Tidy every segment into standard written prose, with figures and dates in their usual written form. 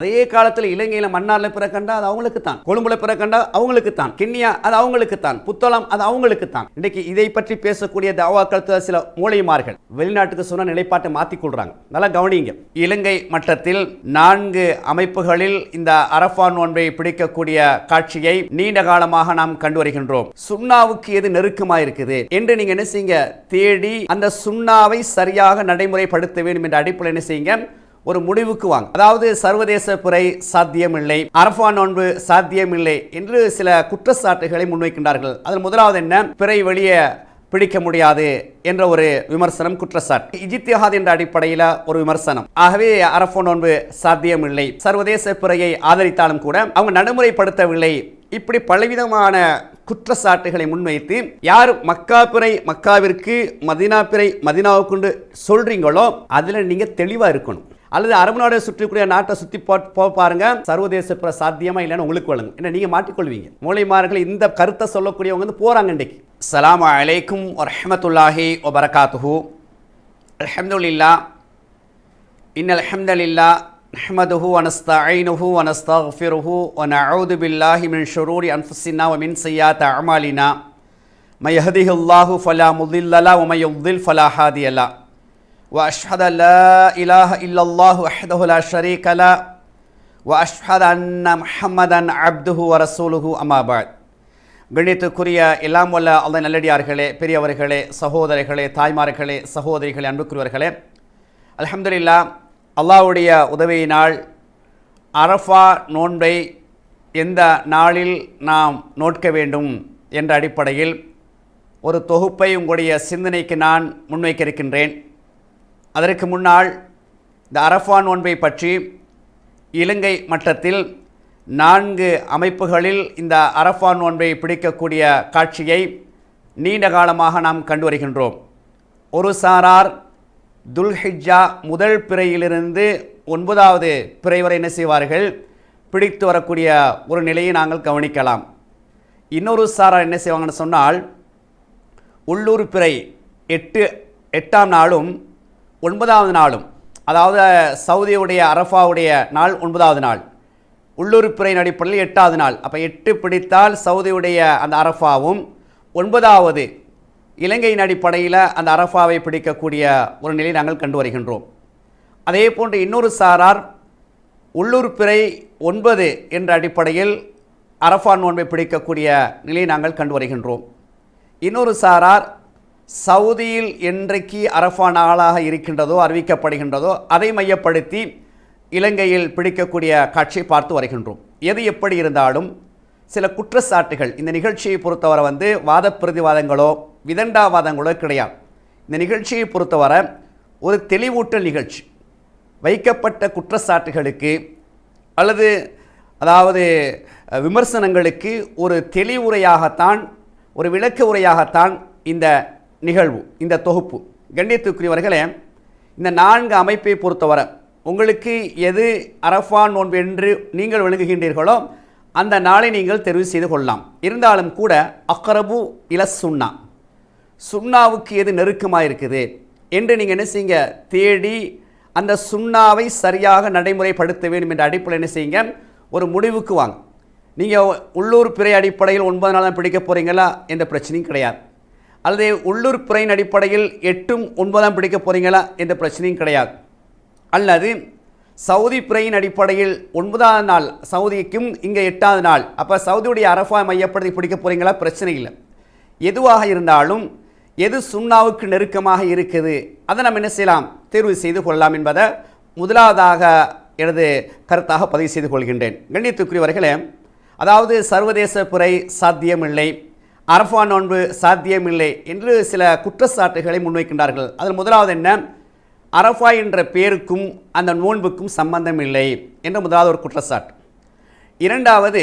அதே காலத்தில் இலங்கையில் மன்னாரில் பிற கண்டா அது அவங்களுக்கு தான், கொழும்புல பிற கண்டா அவங்களுக்கு தான், கிண்ணியா அது அவங்களுக்கு தான், புத்தளம் அது அவங்களுக்கு தான். இன்றைக்கு இதை பற்றி பேசக்கூடிய தாவாக்கள் சில மூளைமார்கள் வெளிநாட்டுக்கு சொன்ன நிலைப்பாட்டை மாற்றிக் கொள்றாங்க. நல்லா கவனிங்க. இலங்கை மட்டத்தில் 4 அமைப்புகளில் இந்த அரஃபா நோன்பை பிடிக்கக்கூடிய காட்சியை நீண்ட காலமாக நாம் கண்டு வருகின்றோம். சுன்னாவுக்கு எது நெருக்கமாக இருக்குது என்று நீங்க என்ன செய்யுங்க, தேடி அந்த சுன்னாவை சரியாக நடைமுறைப்படுத்த வேண்டும் என்ற அடிப்படையில் என்ன செய்யுங்க, ஒரு முடிவுக்கு வாங்க. அதாவது சர்வதேச பிறை சாத்தியமில்லை, அரஃபா நோன்பு சாத்தியமில்லை என்று சில குற்றச்சாட்டுகளை முன்வைக்கின்றார்கள். அதில் முதலாவது என்ன, பிறை வெளியே பிடிக்க முடியாது என்ற ஒரு விமர்சனம், குற்றச்சாட்டு. இஜ்திஹாத் என்ற அடிப்படையில் ஒரு விமர்சனம். ஆகவே அரஃபா நோன்பு சாத்தியமில்லை, சர்வதேச பிறையை ஆதரித்தாலும் கூட அவங்க நடைமுறைப்படுத்தவில்லை. இப்படி பலவிதமான குற்றச்சாட்டுகளை முன்வைத்து யார் மக்கா பிறை மக்காவிற்கு, மதினா பிறை மதினாவுக்கு சொல்றீங்களோ அதுல நீங்க தெளிவா இருக்கணும். அல்லது அரபு நாடை சுற்றிக்கூடிய நாட்டை சுற்றி பாருங்க, சர்வதேச பிற சாத்தியமா இல்லைன்னு உங்களுக்கு வழங்கும். என்ன நீங்க மாட்டிக்கொள்வீங்க. மூளைமார்கள் இந்த கருத்தை சொல்லக்கூடியவங்க வந்து போறாங்க. இன்றைக்கு அஸ்ஸலாமு அலைக்கும் வரஹ்மத்துல்லாஹி வபரகாத்துஹு. அல்ஹம்துலில்லாஹ் இன்னல் ஹம்தலில்லாஹ் நஹ்மதுஹு வ நஸ்தஈனுஹு வ நஸ்தக்ஃபிருஹு வ நஊது பில்லாஹி மின் ஷுரூரி அன்ஃபுஸினா வ மின் ஸய்யிஆத்தி அஅமாலினா மை யஹ்திஹில்லாஹு ஃபலா முضில்ல லஹு வ மை யுضில் ஃபலா ஹாதிய லஹு وأشهد أن لا إله إلا الله وحده لا شريك له وأشهد أن محمدا عبده ورسوله أما بعد. கணித்துக்குரிய எல்லாம் வல்ல அல்லாஹ் நல்லடியார்களே, பெரியவர்களே, சகோதரர்களே, தாய்மார்களே, சகோதரிகளே, அன்புக்குரியவர்களே, அல்ஹம்துலில்லாஹ் அல்லாஹ்வுடைய உதவியினால் அரஃபா நோன்பை எந்த நாளில் நாம் நோட்க வேண்டும் என்ற அடிப்படையில் ஒரு தொகுப்பை உங்களுடைய சிந்தனைக்கு நான் முன்வைக்க இருக்கின்றேன். அதற்கு முன்னால் இந்த அரஃபா நோன்பை பற்றி இலங்கை மட்டத்தில் 4 அமைப்புகளில் இந்த அரஃபா நோன்பை பிடிக்கக்கூடிய காட்சியை நீண்ட காலமாக நாம் கண்டு வருகின்றோம். ஒரு சாரார் துல்ஹிஜ்ஜா முதல் பிறையிலிருந்து 9வது பிறை வரை என்ன செய்வார்கள், பிடித்து வரக்கூடிய ஒரு நிலையை நாங்கள் கவனிக்கலாம். இன்னொரு சாரார் என்ன செய்வாங்கன்னு சொன்னால், உள்ளூர் பிறை 8ஆம் நாளும் 9வது நாளும், அதாவது சவுதியுடைய அரஃபாவுடைய நாள் 9வது நாள், உள்ளூர் பிறையின் அடிப்படையில் 8வது நாள். அப்போ 8 பிடித்தால் சவுதியுடைய அந்த அரஃபாவும், 9வது இலங்கையின் அடிப்படையில் அந்த அரஃபாவை பிடிக்கக்கூடிய ஒரு நிலையை நாங்கள் கண்டு வருகின்றோம். அதே போன்று இன்னொரு சாரார் உள்ளூர் பிறை 9 என்ற அடிப்படையில் அரஃபா நோன்பை பிடிக்கக்கூடிய நிலையை நாங்கள் கண்டு வருகின்றோம். இன்னொரு சாரார் சவுதியில் என்றைக்கு அரஃபா நாளாக இருக்கின்றதோ, அறிவிக்கப்படுகின்றதோ அதை மையப்படுத்தி இலங்கையில் பிடிக்கக்கூடிய காட்சியை பார்த்து வருகின்றோம். எது எப்படி இருந்தாலும் சில குற்றச்சாட்டுகள் இந்த நிகழ்ச்சியை பொறுத்தவரை வந்து வாத பிரதிவாதங்களோ விதண்டாவாதங்களோ கிடையாது. இந்த நிகழ்ச்சியை பொறுத்தவரை ஒரு தெளிவூட்டல் நிகழ்ச்சி. வைக்கப்பட்ட குற்றச்சாட்டுகளுக்கு அல்லது அதாவது விமர்சனங்களுக்கு ஒரு தெளிவுரையாகத்தான், ஒரு விளக்க உரையாகத்தான் இந்த நிகழ்வு, இந்த தொகுப்பு. கண்ணியத்துக்குரியவர்களே, இந்த 4 அமைப்பை பொறுத்தவரை உங்களுக்கு எது அரஃபா நோன்பு என்று நீங்கள் விளங்குகின்றீர்களோ அந்த நாளை நீங்கள் தெரிவு செய்து கொள்ளலாம். இருந்தாலும் கூட அக்ரபு இல சுன்னா, சுன்னாவுக்கு எது நெருக்கமாக இருக்குது என்று நீங்கள் என்ன செய்யுங்க, தேடி அந்த சுன்னாவை சரியாக நடைமுறைப்படுத்த வேண்டும் என்ற அடிப்படையில் என்ன செய்யுங்க, ஒரு முடிவுக்கு வாங்க. நீங்கள் உள்ளூர் பிறை அடிப்படையில் 9 நாள் தான் பிடிக்க போகிறீங்களா என்ற பிரச்சனையும் கிடையாது. அல்லது உள்ளூர் பிறையின் அடிப்படையில் 8ம் 9ஆம் பிடிக்க போகிறீங்களா என்ற பிரச்சனையும் கிடையாது. அல்லது சவுதி பிறையின் அடிப்படையில் 9வது நாள் சவுதிக்கும் இங்கே 8வது நாள், அப்போ சவுதியுடைய அரஃபா மையப்படுத்தி பிடிக்க போகிறீங்களா, பிரச்சனை இல்லை. எதுவாக இருந்தாலும் எது சுன்னாவுக்கு நெருக்கமாக இருக்குது அதை நம்ம என்ன செய்யலாம், தேர்வு செய்து கொள்ளலாம் என்பதை முதலாவதாக எனது கருத்தாக பதிவு செய்து கொள்கின்றேன். கண்ணியத்துக்குரியவர்களே, அதாவது சர்வதேச பிறை சாத்தியமில்லை, அரஃபா நோன்பு சாத்தியமில்லை என்று சில குற்றச்சாட்டுகளை முன்வைக்கின்றார்கள். அதில் முதலாவது என்ன, அரஃபா என்ற பேருக்கும் அந்த நோன்புக்கும் சம்பந்தம் இல்லை என்ற முதலாவது ஒரு குற்றச்சாட்டு. இரண்டாவது,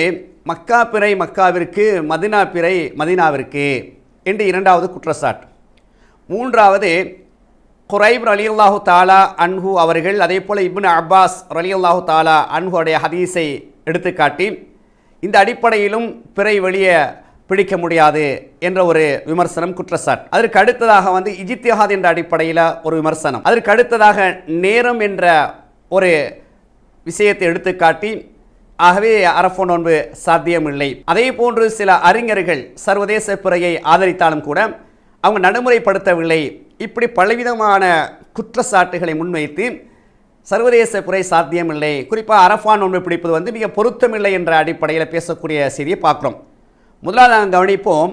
மக்கா பிறை மக்காவிற்கு, மதினா பிறை மதினாவிற்கு என்று இரண்டாவது குற்றச்சாட்டு. மூன்றாவது, குரைப் ரலியல்லாஹு தாலா அன்ஹு அவர்கள் அதே போல் இப்னு அப்பாஸ் ரலியல்லாஹு தாலா அன்ஹுடைய ஹதீஸை எடுத்துக்காட்டி இந்த அடிப்படையிலும் பிறை வெளியே பிடிக்க முடியாது என்ற ஒரு விமர்சனம், குற்றச்சாட்டு. அதற்கு அடுத்ததாக வந்து இஜ்திஹாத் என்ற அடிப்படையில் ஒரு விமர்சனம். அதற்கு அடுத்ததாக நேரம் என்ற ஒரு விஷயத்தை எடுத்துக்காட்டி ஆகவே அரஃபா நோன்பு சாத்தியமில்லை. அதே போன்று சில அறிஞர்கள் சர்வதேச பிறையை ஆதரித்தாலும் கூட அவங்க நடைமுறைப்படுத்தவில்லை. இப்படி பலவிதமான குற்றச்சாட்டுகளை முன்வைத்து சர்வதேச பிறை சாத்தியமில்லை, குறிப்பாக அரஃபா நோன்பு பிடிப்பது மிக பொருத்தமில்லை என்ற அடிப்படையில் பேசக்கூடிய செய்தியை பார்க்குறோம். முதலாவது நாங்கள் கவனிப்போம்,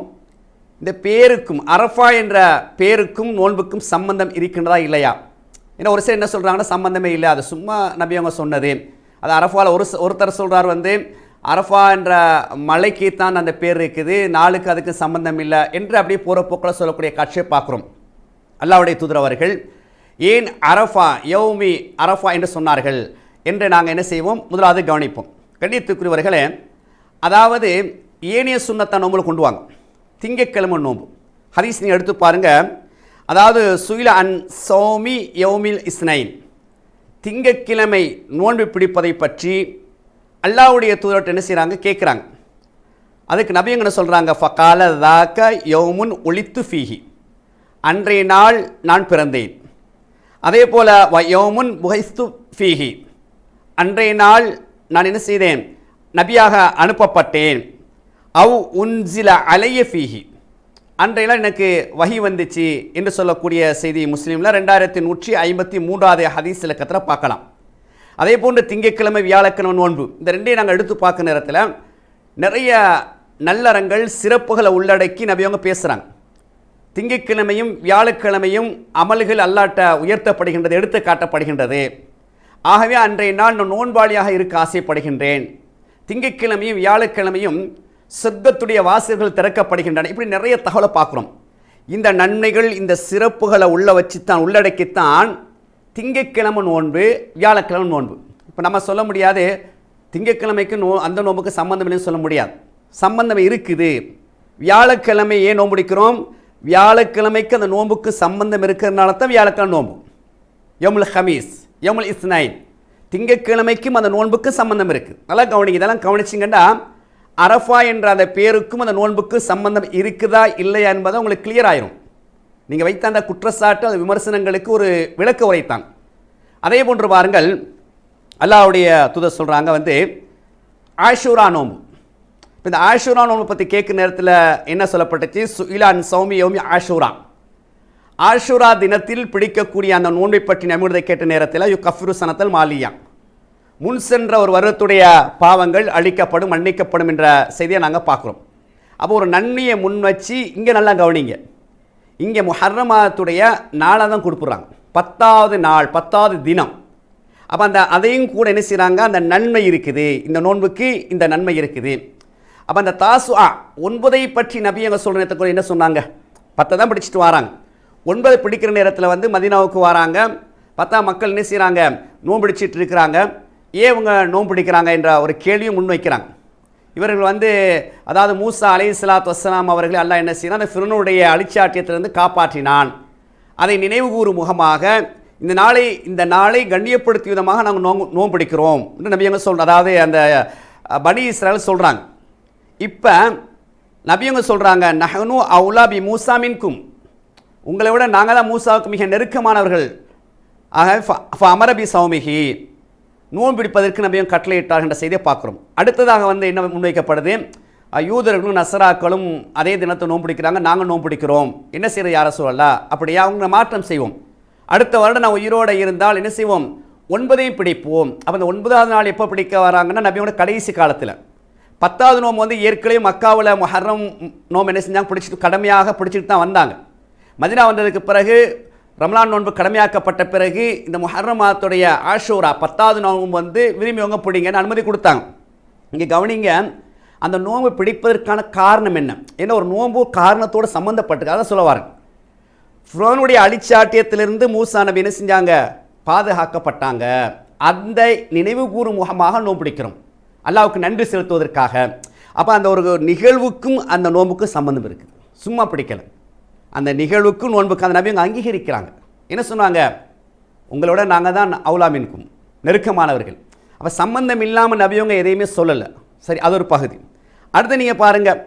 இந்த பேருக்கும் அரஃபா என்ற பேருக்கும் நோன்புக்கும் சம்பந்தம் இருக்கின்றதா இல்லையா? ஏன்னா ஒரு சிலர் என்ன சொல்கிறாங்கன்னா சம்பந்தமே இல்லை, அது சும்மா நபி அவங்க சொன்னது. அது அரஃபாவில் ஒருத்தர் சொல்கிறார் அரஃபா என்ற மலைக்கு தான் அந்த பேர் இருக்குது, நாளுக்கு அதுக்கு சம்பந்தம் இல்லை என்று அப்படியே போகிற போக்கில் சொல்லக்கூடிய காட்சியை பார்க்குறோம். அல்லாஹ்வுடைய தூதர் அவர்கள் ஏன் அரஃபா யௌமி அரஃபா என்று சொன்னார்கள் என்று நாங்கள் என்ன செய்வோம், முதலாவது கவனிப்போம். கண்ணியத்துக்குரியவர்களே, அதாவது ஏனைய சுன்னத்தை நோம்புல கொண்டு வாங்க. திங்கட்கிழமை நோம்பு ஹதீஸ் நீங்கள் எடுத்து பாருங்கள். அதாவது சுயில அன் சௌமி யௌமில் இஸ்னைன், திங்கட்கிழமை நோன்பு பிடிப்பதை பற்றி அல்லாஹ்வுடைய தூதர்கிட்ட என்ன செய்கிறாங்க, கேட்குறாங்க. அதுக்கு நபி என்ன சொல்கிறாங்க, ஃபகால தாக்க யௌமுன் ஒளித்து ஃபீஹி, அன்றைய நாள் நான் பிறந்தேன். அதே போல் வ யௌமுன் புஹைஸ்து ஃபீஹி, அன்றைய நாள் நான் என்ன செய்தேன், நபியாக அனுப்பப்பட்டேன். அவ் உன்சில அலைய ஃபீஹி, அன்றைய நாள் எனக்கு வஹி வந்துச்சு என்று சொல்லக்கூடிய செய்தி முஸ்லீமில் 2153 ஹதீஸ் இலக்கத்தில் பார்க்கலாம். அதே போன்று திங்கட்கிழமை வியாழக்கிழமை நோன்பு, இந்த ரெண்டையும் நாங்கள் எடுத்து பார்க்க நேரத்தில் நிறைய நல்லறங்கள் சிறப்புகளை உள்ளடக்கி நபியவங்க பேசுகிறாங்க. திங்கட்கிழமையும் வியாழக்கிழமையும் அமல்கள் அல்லாட்ட உயர்த்தப்படுகின்றது, எடுத்து காட்டப்படுகின்றது. ஆகவே அன்றைய நாள் நான் நோன்பாளியாக இருக்க ஆசைப்படுகின்றேன். திங்கட்கிழமையும் வியாழக்கிழமையும் சொர்க்கத்துடைய வாசல்கள் திறக்கப்படுகின்றன. இப்படி நிறைய தகவலை பார்க்குறோம். இந்த நன்மைகள் இந்த சிறப்புகளை உள்ளடக்கித்தான் திங்கட்கிழமை நோன்பு வியாழக்கிழமை நோன்பு. இப்போ நம்ம சொல்ல முடியாது திங்கட்கிழமைக்கு அந்த நோன்புக்கு சம்பந்தம் இல்லைன்னு சொல்ல முடியாது. சம்பந்தம் இருக்குது. வியாழக்கிழமை ஏன் நோன்பு பிடிக்கிறோம், வியாழக்கிழமைக்கு அந்த நோன்புக்கு சம்பந்தம் இருக்கிறதுனால தான் வியாழக்கிழமை நோன்பு. யமுல் ஹமீஸ் யமுல் இஸ்னைன், திங்கட்கிழமைக்கும் அந்த நோன்புக்கு சம்பந்தம் இருக்குது. நல்லா கவனிங்க. இதெல்லாம் கவனிச்சிங்கன்னா அரஃபா என்ற அந்த பேருக்கும் அந்த நோன்புக்கு சம்பந்தம் இருக்குதா இல்லையா என்பதை உங்களுக்கு கிளியர் ஆயிரும். நீங்கள் வைத்த அந்த குற்றச்சாட்டு அந்த விமர்சனங்களுக்கு ஒரு விளக்க உரைத்தான். அதே போன்று பாருங்கள், அல்லாஹ்வுடைய தூதர் சொல்கிறாங்க ஆஷூரா நோம்பு. இப்போ இந்த ஆஷூரா நோம்பு பற்றி கேட்குற நேரத்தில் என்ன சொல்லப்பட்டுச்சு, சுயிலான் சௌமி யௌமி ஆஷூரா, ஆஷூரா தினத்தில் பிடிக்கக்கூடிய அந்த நோன்பை பற்றி நபியுடைய கேட்ட நேரத்தில் கஃபிரு சனத்தல் மாலியா, முன் சென்ற ஒரு வருடத்துடைய பாவங்கள் அழிக்கப்படும் மன்னிக்கப்படும் என்ற செய்தியை நாங்கள் பார்க்குறோம். அப்போ ஒரு நன்மையை முன் வச்சு இங்கே நல்லா கவனிங்க, இங்கே முஹர்ரம் மாதத்துடைய நாளாக தான் கொடுக்குறாங்க, 10வது நாள் 10வது தினம். அப்போ அதையும் கூட என்ன செய்கிறாங்க, அந்த நன்மை இருக்குது, இந்த நோன்புக்கு இந்த நன்மை இருக்குது. அப்போ அந்த தாசுஆ 9ஐ பற்றி நபி அங்கே சொல்கிற நேரத்துக்கு என்ன சொன்னாங்க, 10 தான் பிடிச்சிட்டு வராங்க. 9 பிடிக்கிற நேரத்தில் மதீனாவுக்கு வராங்க. 10 மக்கள் என்ன செய்கிறாங்க, நோன்பு பிடிச்சிட்டு இருக்கிறாங்க. ஏன் இவங்க நோன்பு பிடிக்கிறாங்க என்ற ஒரு கேள்வியும் முன்வைக்கிறாங்க. இவர்கள் அதாவது மூசா அலைஹிஸ்ஸலாத்து வஸ்ஸலாம் அவர்கள் அல்லாஹ் என்ன செய்யறான், அந்த ஃபிரௌனுடைய அழிச்சாட்டியத்திலிருந்து காப்பாற்றினான். அதை நினைவு கூறும் முகமாக இந்த நாளை கண்ணியப்படுத்திய விதமாக நாங்கள் நோன்பு பிடிக்கிறோம் என்று நபியங்க சொல்கிறாங்க. அதாவது அந்த பனி இஸ்ராயல் சொல்கிறாங்க. இப்போ நபியங்க சொல்கிறாங்க, நஹ்னு அவுலா பி மூசா மின்கும், உங்களை விட நாங்கள் தான் மூசாவுக்கு மிக நெருக்கமானவர்கள். ஆக அமரபி சௌமிகி, நோன்பு பிடிப்பதற்கு நபியும் கட்டளையிட்டார் என்ற செய்தியை பார்க்குறோம். அடுத்ததாக என்ன முன்வைக்கப்படுது, யூதர்களும் நசராக்களும் அதே தினத்தை நோன்பு பிடிக்கிறாங்க, நாங்கள் நோன்பு பிடிக்கிறோம், என்ன செய்கிறது யாரை சொல்லலாம், அப்படியா அவங்க மாற்றம் செய்வோம். அடுத்த வருடம் நான் உயிரோடு இருந்தால் என்ன செய்வோம், 9ஐயும் பிடிப்போம். அப்போ அந்த 9வது நாள் எப்போ பிடிக்க வராங்கன்னா நபியோட கடைசி காலத்தில். 10வது நோம்பு ஏற்கனவே மக்காவில் முஹர்ரம் நோம்பு என்ன செஞ்சாங்க, பிடிச்சிட்டு கடமையாக பிடிச்சிட்டு தான் வந்தாங்க. மதீனா வந்ததுக்கு பிறகு ரமலான் நோன்பு கடமையாக்கப்பட்ட பிறகு இந்த முஹர்ரம் மாதத்துடைய ஆஷூரா 10வது நோன்பு விரும்பியவங்க பிடிங்கன்னு அனுமதி கொடுத்தாங்க. இங்கே கவனிங்க, அந்த நோன்பு பிடிப்பதற்கான காரணம் என்ன, ஏன்னா ஒரு நோன்பு காரணத்தோடு சம்மந்தப்பட்டு அதை சொல்லுவாங்க. ஃபிரௌனுடைய அழிச்சாட்டியத்திலிருந்து மூசா நபி என்ன செஞ்சாங்க, பாதுகாக்கப்பட்டாங்க. அந்த நினைவு கூறும் முகமாக நோன்பு பிடிக்கிறோம், அல்லாஹ்வுக்கு நன்றி செலுத்துவதற்காக. அப்போ அந்த ஒரு நிகழ்வுக்கும் அந்த நோன்புக்கும் சம்பந்தம் இருக்குது, சும்மா பிடிக்கலை. அந்த நிகழ்வுக்கும் நோன்புக்கு அந்த நபியங்க அங்கீகரிக்கிறாங்க. என்ன சொன்னாங்க, உங்களோட நாங்கள் தான் அவுலாமின்கும் நெருக்கமானவர்கள். அப்போ சம்பந்தம் இல்லாமல் நபியவங்க எதையுமே சொல்லலை. சரி, அது ஒரு பகுதி. அடுத்து நீங்கள் பாருங்கள்,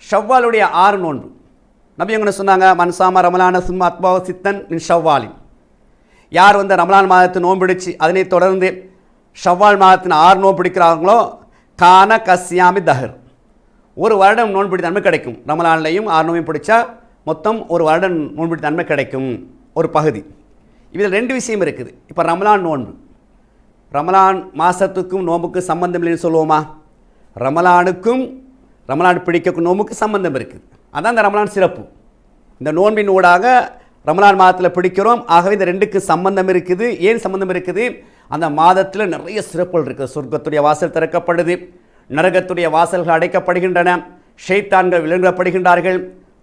ஷவ்வாலுடைய 6 நோன்பு நபியவங்க சொன்னாங்க, மன்சாமா ரமலான சும்மா அத்பாவ சித்தன் மின் ஷவ்வாலின், யார் ரமலான் மாதத்தை நோன்புடிச்சு அதனை தொடர்ந்து ஷவ்வால் மாதத்தின் 6 நோன்பு பிடிக்கிறாங்களோ கான கஸ்யாமி தஹர், ஒரு வருடம் நோன்பு பிடித்த நன்மை கிடைக்கும். ரமலான்லையும் 6 நோன்பு பிடிச்சா மொத்தம் ஒரு வருடம் நோன்பு பிடித்த நன்மை கிடைக்கும் ஒரு பகுதி. இதில் 2 விஷயம் இருக்குது. இப்போ ரமலான் நோன்பு, ரமலான் மாதத்துக்கும் நோன்புக்கும் சம்பந்தம் இல்லைன்னு சொல்லுவோமா? ரமலானுக்கும் ரமலான் பிடிக்க நோன்புக்கு சம்பந்தம் இருக்குது. அதான் இந்த ரமலான் சிறப்பு. இந்த நோன்பின் ஊடாக ரமலான் மாதத்தில் பிடிக்கிறோம். ஆகவே இந்த 2க்கு சம்பந்தம் இருக்குது. ஏன் சம்பந்தம் இருக்குது? அந்த மாதத்தில் நிறைய சிறப்புகள் இருக்குது. சொர்க்கத்துடைய வாசல் திறக்கப்படுது, நரகத்துடைய வாசல்கள் அடைக்கப்படுகின்றன, ஷைத்தான்கள் விலங்கப்படுகின்றார்கள்,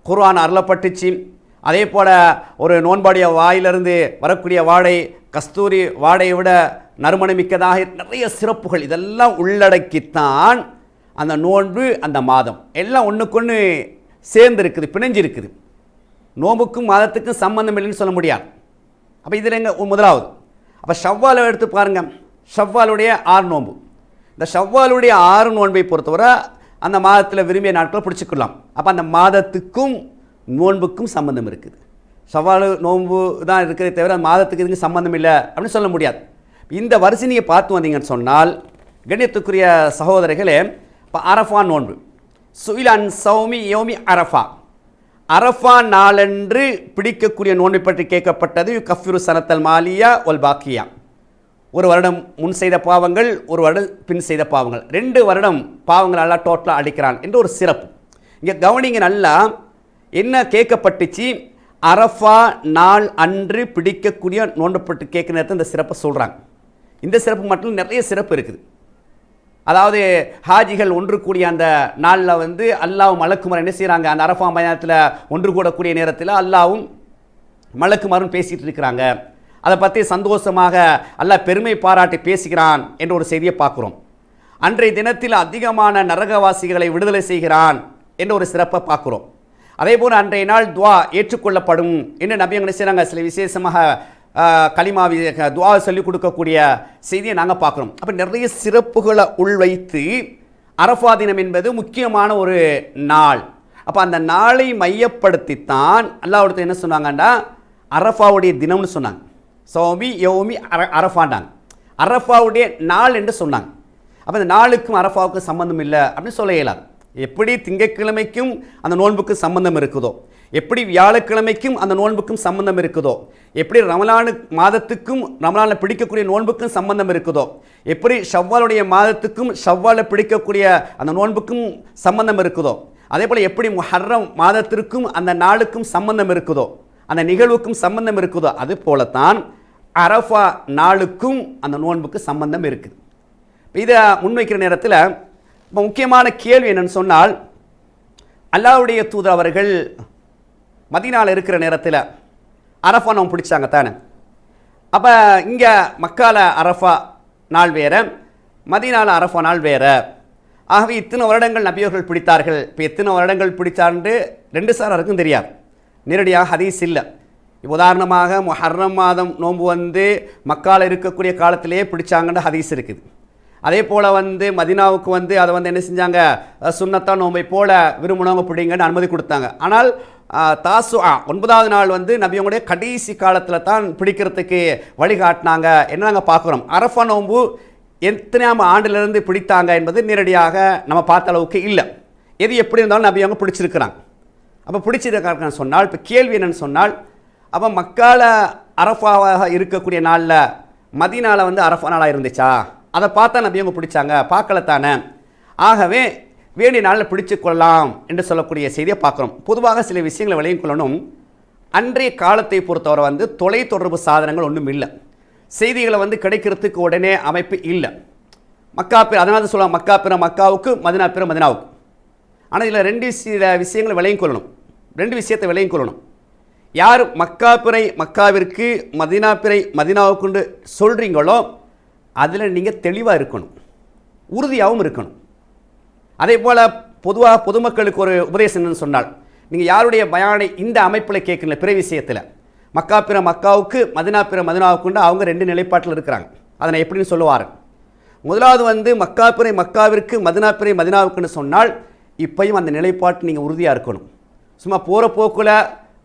குர்ஆன் அருளப்பட்டுச்சு. அதே போல் ஒரு நோன்பாடைய வாயிலிருந்து வரக்கூடிய வாடை கஸ்தூரி வாடையை விட நறுமணமிக்கதாக நிறைய சிறப்புகள் இதெல்லாம் உள்ளடக்கித்தான் அந்த நோன்பு, அந்த மாதம் எல்லாம் ஒன்றுக்கொன்று சேர்ந்து இருக்குது, பிணைஞ்சிருக்குது. நோம்புக்கும் மாதத்துக்கும் சம்பந்தம் இல்லைன்னு சொல்ல முடியாது. அப்போ இதில் எங்கே முதலாவது. அப்போ ஷவ்வாலை எடுத்து பாருங்கள். ஷவ்வாலுடைய 6 நோன்பு, இந்த ஷவ்வாலுடைய 6 நோன்பை பொறுத்தவரை அந்த மாதத்தில் விரும்பிய நாட்களை பிடிச்சிக்கலாம். அப்போ அந்த மாதத்துக்கும் நோன்புக்கும் சம்பந்தம் இருக்குது. ஷவ்வால் நோன்பு தான் இருக்கிறதே தவிர மாதத்துக்கு இதுக்கு சம்பந்தம் இல்லை அப்படின்னு சொல்ல முடியாது. இந்த வரிசை நீங்கள் பார்த்து வந்தீங்கன்னு சொன்னால் கண்ணியத்துக்குரிய சகோதரர்களே, இப்போ அரஃபா நோன்பு, சுயிலன் சௌமி யோமி அரஃபா, அரஃபா நாளன்று பிடிக்கக்கூடிய நோன்பை பற்றி கேட்கப்பட்டது. கஃபிரு சனத்தல் மாலியா ஒல் பாக்கியா, ஒரு வருடம் முன் செய்த பாவங்கள், ஒரு வருடம் பின் செய்த பாவங்கள், 2 வருடம் பாவங்கள் எல்லாம் டோட்டலாக அடிக்கிறான் என்று ஒரு சிறப்பு. இங்கே கவனிங்க நல்லா, என்ன கேட்கப்பட்டுச்சு? அரஃபா நாள் அன்று பிடிக்கக்கூடிய நோன்பை பற்றி கேட்குற நேரத்தில் இந்த சிறப்பை சொல்கிறாங்க. இந்த சிறப்பு மட்டும் நிறைய சிறப்பு இருக்குது. அதாவது ஹாஜிகள் ஒன்று கூடிய அந்த நாளில் வந்து அல்லாவும் மலக்குமார் என்ன செய்கிறாங்க? அந்த அரஃபா மைதானத்தில் ஒன்று கூடக்கூடிய நேரத்தில் அல்லாவும் மலக்குமாரும் பேசிகிட்டு இருக்கிறாங்க. அதை பற்றி சந்தோஷமாக அல்லாஹ் பெருமை பாராட்டி பேசுகிறான் என்ற ஒரு செய்தியை பார்க்குறோம். அன்றைய தினத்தில் அதிகமான நரகவாசிகளை விடுதலை செய்கிறான் என்ற ஒரு சிறப்பை பார்க்குறோம். அதே போல் அன்றைய நாள் துவா ஏற்றுக்கொள்ளப்படும் என்று நபி என்ன செய்கிறாங்க? சில விசேஷமாக கலிமாவி துவா சொல்லிக் கொடுக்கக்கூடிய செய்தியை நாங்கள் பார்க்குறோம். அப்போ நிறைய சிறப்புகளை உள்வைத்து அரஃபா தினம் என்பது முக்கியமான ஒரு நாள். அப்போ அந்த நாளை மையப்படுத்தித்தான் அல்லாஹ்வுடைய என்ன சொன்னாங்கன்னா அரஃபாவுடைய தினம்னு சொன்னாங்க. சௌமி யௌமி அரஃபாண்டாங்க, அரஃபாவுடைய நாள் என்று சொன்னாங்க. அப்போ இந்த நாளுக்கும் அரஃபாவுக்கும் சம்பந்தம் இல்லை அப்படின்னு சொல்ல இயலாது. எப்படி திங்கட்கிழமைக்கும் அந்த நோன்புக்கு சம்பந்தம் இருக்குதோ, எப்படி வியாழக்கிழமைக்கும் அந்த நோன்புக்கும் சம்பந்தம் இருக்குதோ, எப்படி ரமலானு மாதத்துக்கும் ரமலானில் பிடிக்கக்கூடிய நோன்புக்கும் சம்பந்தம் இருக்குதோ, எப்படி ஷவ்வாலுடைய மாதத்துக்கும் ஷவ்வாலில் பிடிக்கக்கூடிய அந்த நோன்புக்கும் சம்பந்தம் இருக்குதோ, அதே போல் எப்படி முஹர்ரம் மாதத்திற்கும் அந்த நாளுக்கும் சம்பந்தம் இருக்குதோ, அந்த நிகழ்வுக்கும் சம்பந்தம் இருக்குதோ, அது போலத்தான் அரஃபா நாளுக்கும் அந்த நோன்புக்கு சம்பந்தம் இருக்குது. இதை முன்வைக்கிற நேரத்தில் இப்போ முக்கியமான கேள்வி என்னன்னு சொன்னால், அல்லாஹ்வுடைய தூதர் அவர்கள் மதீனாவில் இருக்கிற நேரத்தில் அரஃபா நோன்பு பிடிச்சாங்க தானே. அப்போ இங்கே மக்கால அரஃபா நாள் வேறு, மதீனாவில் அரஃபா நாள் வேறு. ஆகவே இத்தனை வருடங்கள் நபியவர்கள் பிடித்தார்கள். இப்போ எத்தனை வருடங்கள் பிடித்தார்ன்று 2 சாராருக்கும் தெரியாது, நேரடியாக ஹதீஸ் இல்லை. இப்போ உதாரணமாக முஹர்ரம் மாதம் நோன்பு வந்து மக்கால இருக்கக்கூடிய காலத்திலேயே பிடிச்சாங்கன்னு ஹதீஸ் இருக்குது. அதே போல் வந்து மதீனாவுக்கு வந்து அதை வந்து என்ன செஞ்சாங்க? சுன்னத்தா நோன்பை போல் விரும்பினவங்க பிடிங்கன்னு அனுமதி கொடுத்தாங்க. ஆனால் தாசுஆ 9வது நாள் வந்து நபியவங்களுடைய கடைசி காலத்தில் தான் பிடிக்கிறதுக்கு வழிகாட்டினாங்க என்ன நாங்கள் பார்க்குறோம். அரஃபா நோன்பு எத்தனையாம் ஆண்டிலிருந்து பிடித்தாங்க என்பது நேரடியாக நம்ம பார்த்த அளவுக்கு இல்லை. எது எப்படி இருந்தாலும் நபியவங்க பிடிச்சிருக்கிறாங்க. அப்போ பிடிச்சிருக்காங்கன்னு சொன்னால், இப்போ கேள்வி என்னன்னு சொன்னால், அப்போ மக்கால அரஃபாவாக இருக்கக்கூடிய நாளில் மதீனாவில் வந்து அரஃபா நாளாக இருந்துச்சா? அதை பார்த்தா நபியவங்க பிடிச்சாங்க? பார்க்கலத்தானே. ஆகவே வேண்டிய நாளில் பிடிச்சு கொள்ளலாம் என்று சொல்லக்கூடிய செய்தியை பார்க்குறோம். பொதுவாக சில விஷயங்களை விளையும் கொள்ளணும். அன்றைய காலத்தை பொறுத்தவரை வந்து தொலைத்தொடர்பு சாதனங்கள் ஒன்றும் இல்லை, செய்திகளை வந்து கிடைக்கிறதுக்கு உடனே அமைப்பு இல்லை. மக்கா பிற, அதனால தான் சொல்லுவாங்க மக்கா பிற மக்காவுக்கு, மதினா பிற மதினாவுக்கு. ஆனால் இதில் 2 சில விஷயங்களை விளையும் கொள்ளணும், 2 விஷயத்தை விளையும் கொள்ளணும். யார் மக்கா பிறை மக்காவிற்கு, மதினா பிறை மதினாவுக்குண்டு சொல்கிறீங்களோ அதில் நீங்கள் தெளிவாக இருக்கணும், உறுதியாகவும் இருக்கணும். அதே போல் பொதுவாக பொதுமக்களுக்கு ஒரு உபதேசம் என்னன்னு சொன்னால், நீங்கள் யாருடைய பயானை இந்த அமைப்பில் கேட்கல, பிற விஷயத்தில் மக்கா பிற மக்காவுக்கு, மதினா பிற மதினாவுக்குண்டு அவங்க 2 நிலைப்பாட்டில் இருக்கிறாங்க. அதனை எப்படின்னு சொல்லுவார். முதலாவது வந்து மக்கா பிறை மக்காவிற்கு, மதினா பிறை மதினாவுக்குன்னு சொன்னால் இப்பையும் அந்த நிலைப்பாட்டு நீங்கள் உறுதியாக இருக்கணும். சும்மா போகிற போக்கில்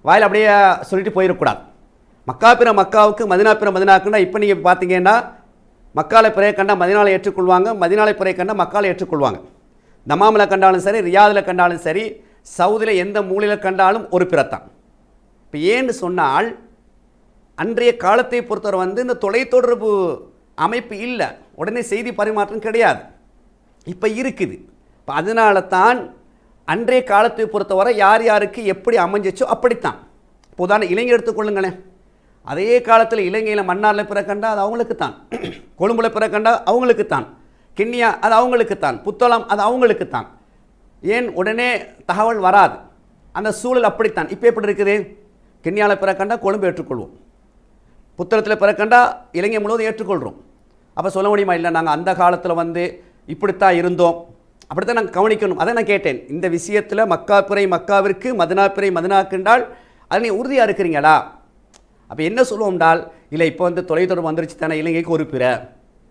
வாயில் அப்படியே சொல்லிட்டு போயிடக்கூடாது. மக்கா பிற மக்காவுக்கு, மதினா பிற மதினாவுக்குன்னா இப்போ நீங்கள் பார்த்தீங்கன்னா மக்காலை பிறையை கண்டால் மதினாலை ஏற்றுக்கொள்வாங்க, மதினாலை பிறையை கண்டால் மக்காலை ஏற்றுக்கொள்வாங்க. தமாமில் கண்டாலும் சரி, ரியாதில் கண்டாலும் சரி, சவுதியில் எந்த மூலையில் கண்டாலும் ஒரு பிறத்தான். இப்போ ஏன்னு சொன்னால் அன்றைய காலத்தை பொறுத்தவரை இந்த தொலைத்தொடர்பு அமைப்பு இல்லை, உடனே செய்தி பரிமாற்றம் கிடையாது, இப்போ இருக்குது. இப்போ அதனால தான் அன்றைய காலத்தை பொறுத்தவரை யார் யாருக்கு எப்படி அமைஞ்சிச்சோ அப்படித்தான். இப்போ உதாரணம் இலங்கை எடுத்துக்கொள்ளுங்களேன். அதே காலத்தில் இலங்கையில் மன்னாரில் பிறக்கண்டா அது அவங்களுக்குத்தான், கொழும்புல பிறக்கண்டா அவங்களுக்குத்தான், கிண்ணியா அது அவங்களுக்குத்தான், புத்தளம் அது அவங்களுக்குத்தான். ஏன் உடனே தகவல் வராது, அந்த சூழல் அப்படித்தான். இப்போ எப்படி இருக்குது? கிண்ணியாவில் பிறக்கண்டா கொழும்பு ஏற்றுக்கொள்வோம், புத்தளத்தில் பிறக்கண்டா இலங்கை முழுவதும் ஏற்றுக்கொள்கிறோம். அப்போ சொல்ல முடியுமா? இல்லை, நாங்கள் அந்த காலத்தில் இப்படித்தான் இருந்தோம், அப்படித்தான் நாங்கள் கவனிக்கணும். அதை நான் கேட்டேன். இந்த விஷயத்தில் மக்கா பிறை மக்காவிற்கு, மதினா பிறை மதினாக்குண்டால் அது நீ உறுதியாக இருக்கிறீங்களா? அப்போ என்ன சொல்லுவோம்டால், இல்லை இப்போ தொலைத்தொடர்பு வந்துருச்சு தானே, இலங்கைக்கு ஒரு பிறை,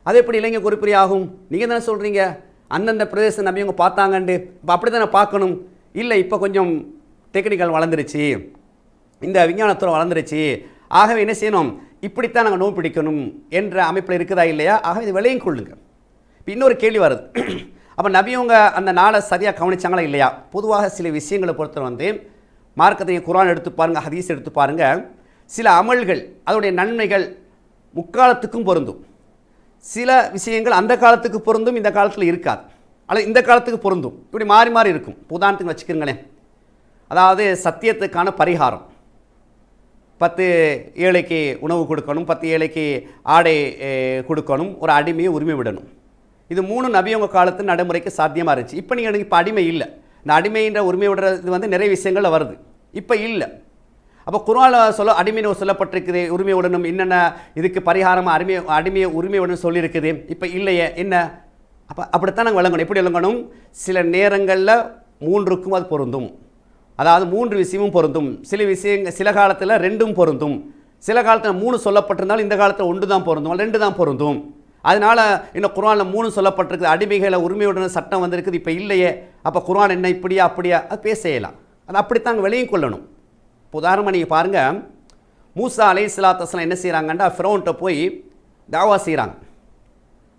அது எப்படி இலங்கைக்கு ஒரு பிறை ஆகும்? நீங்கள் தானே சொல்கிறீங்க அந்தந்த பிரதேச நம்பியவங்க பார்த்தாங்கண்டு, இப்போ அப்படி தானே பார்க்கணும். இல்லை, இப்போ கொஞ்சம் டெக்னிக்கல் வளர்ந்துருச்சு, இந்த விஞ்ஞானத்துறை வளர்ந்துருச்சு, ஆகவே என்ன செய்யணும், இப்படித்தான் நாங்கள் நோய் பிடிக்கணும் என்ற அமைப்பில் இருக்குதா இல்லையா? ஆகவே இது விளையும் கொள்ளுங்க. இப்போ இன்னொரு கேள்வி வருது, அப்போ நபியவங்க அந்த நாளை சரியாக கவனிச்சாங்களா இல்லையா? பொதுவாக சில விஷயங்களை பொறுத்தவரை மார்க்கத்தை குர்ஆன் எடுத்து பாருங்கள், ஹதீஸ் எடுத்து பாருங்கள். சில அமல்கள் அதோடைய நன்மைகள் முக்காலத்துக்கும் பொருந்தும், சில விஷயங்கள் அந்த காலத்துக்கு பொருந்தும், இந்த காலத்தில் இருக்காது, அல்லது இந்த காலத்துக்கு பொருந்தும், இப்படி மாறி மாறி இருக்கும். உதாரணத்துக்கு வச்சுக்கிறங்களேன், அதாவது சத்தியத்துக்கான பரிகாரம், 10 ஏழைக்கு உணவு கொடுக்கணும், 10 ஏழைக்கு ஆடை கொடுக்கணும், ஒரு அடிமையை உரிமை விடணும். இது 3 நபியவங்க காலத்து நடைமுறைக்கு சாத்தியமாக இருந்துச்சு. இப்போ நீங்கள் இப்போ அடிமை இல்லை, இந்த அடிமைன்ற உரிமை விடுறது நிறைய விஷயங்களில் வருது, இப்போ இல்லை. அப்போ குர்ஆனில் அடிமையை சொல்லப்பட்டிருக்குது, உரிமை விடணும், என்னென்ன இதுக்கு பரிகாரமாக அடிமையை உரிமை விடணும் சொல்லியிருக்குது, இப்போ இல்லையே என்ன? அப்போ அப்படித்தான் நாங்கள் விளங்கணும். எப்படி விளங்கணும்? சில நேரங்களில் 3க்கும் அது பொருந்தும், அதாவது 3 விஷயமும் பொருந்தும். சில விஷயங்கள் சில காலத்தில் 2ம் பொருந்தும், சில காலத்தில் 3 சொல்லப்பட்டிருந்தாலும் இந்த காலத்தில் 1 தான் பொருந்தும், 2 தான் பொருந்தும். அதனால் இன்னும் குர்ஆனில் 3 சொல்லப்பட்டிருக்குது, அடிமைகளை உரிமையுடன் சட்டம் வந்திருக்குது, இப்போ இல்லையே, அப்போ குர்ஆன் என்ன இப்படியா அப்படியா? அது பேசலாம், அது அப்படித்தான் விலையும் கொள்ளணும். இப்போ உதாரணமாக நீங்கள் பாருங்கள், மூசா அலைஹிஸ்ஸலாத்து வஸ்ஸலாம் என்ன செய்கிறாங்கன்னா ஃபிரௌன்கிட்ட போய் தாவா செய்கிறாங்க,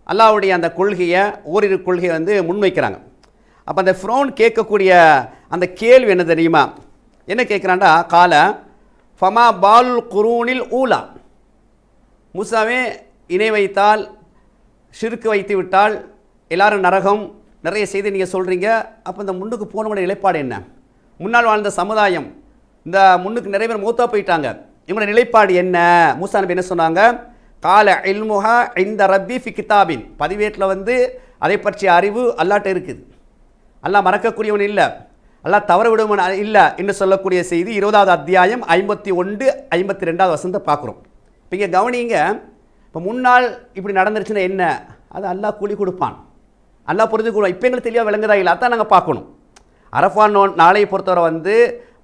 அல்லாஹ்வுடைய அந்த கொள்கையை, ஓரிரு கொள்கையை முன்வைக்கிறாங்க. அப்போ அந்த ஃபிரௌன் கேட்கக்கூடிய அந்த கேள்வி என்ன தெரியுமா? என்ன கேட்குறான்டா, கால ஃபமா பால் குரூனில் ஊலா, மூசாவே இணை வைத்தால், ஷிர்க்கு வைத்து விட்டால் எல்லாரும் நரகம், நிறைய செய்தி நீங்கள் சொல்கிறீங்க, அப்போ இந்த முன்னுக்கு போனவங்களுடைய நிலைப்பாடு என்ன? முன்னால் வாழ்ந்த சமுதாயம், இந்த முன்னுக்கு நிறைய பேர் மூத்தா போயிட்டாங்க, இவங்களோட நிலைப்பாடு என்ன? மூசா நபி என்ன சொன்னாங்க? கால இல்முஹா இந்த ரப்பி ஃபி கிதாபின், பதிவேட்டில் அதை பற்றிய அறிவு அல்லாட்ட இருக்குது, அல்லாஹ் மறக்கக்கூடியவன் இல்லை, அல்லாஹ் தவற விடுவன் இல்லை என்று சொல்லக்கூடிய செய்தி 20வது அத்தியாயம் 51, 52வது வசனத்தை பார்க்குறோம். இப்போ இங்கே கவனிங்க, இப்போ முன்னால் இப்படி நடந்துருச்சுன்னா என்ன? அது அல்லாஹ் கூலி கொடுப்பான், அல்லாஹ் புரிந்து கொள்வான். இப்போ எங்களுக்கு தெளிவாக விளங்குதா இல்லை? அதான் நாங்கள் பார்க்கணும். அரஃபான் நாளையை பொறுத்தவரை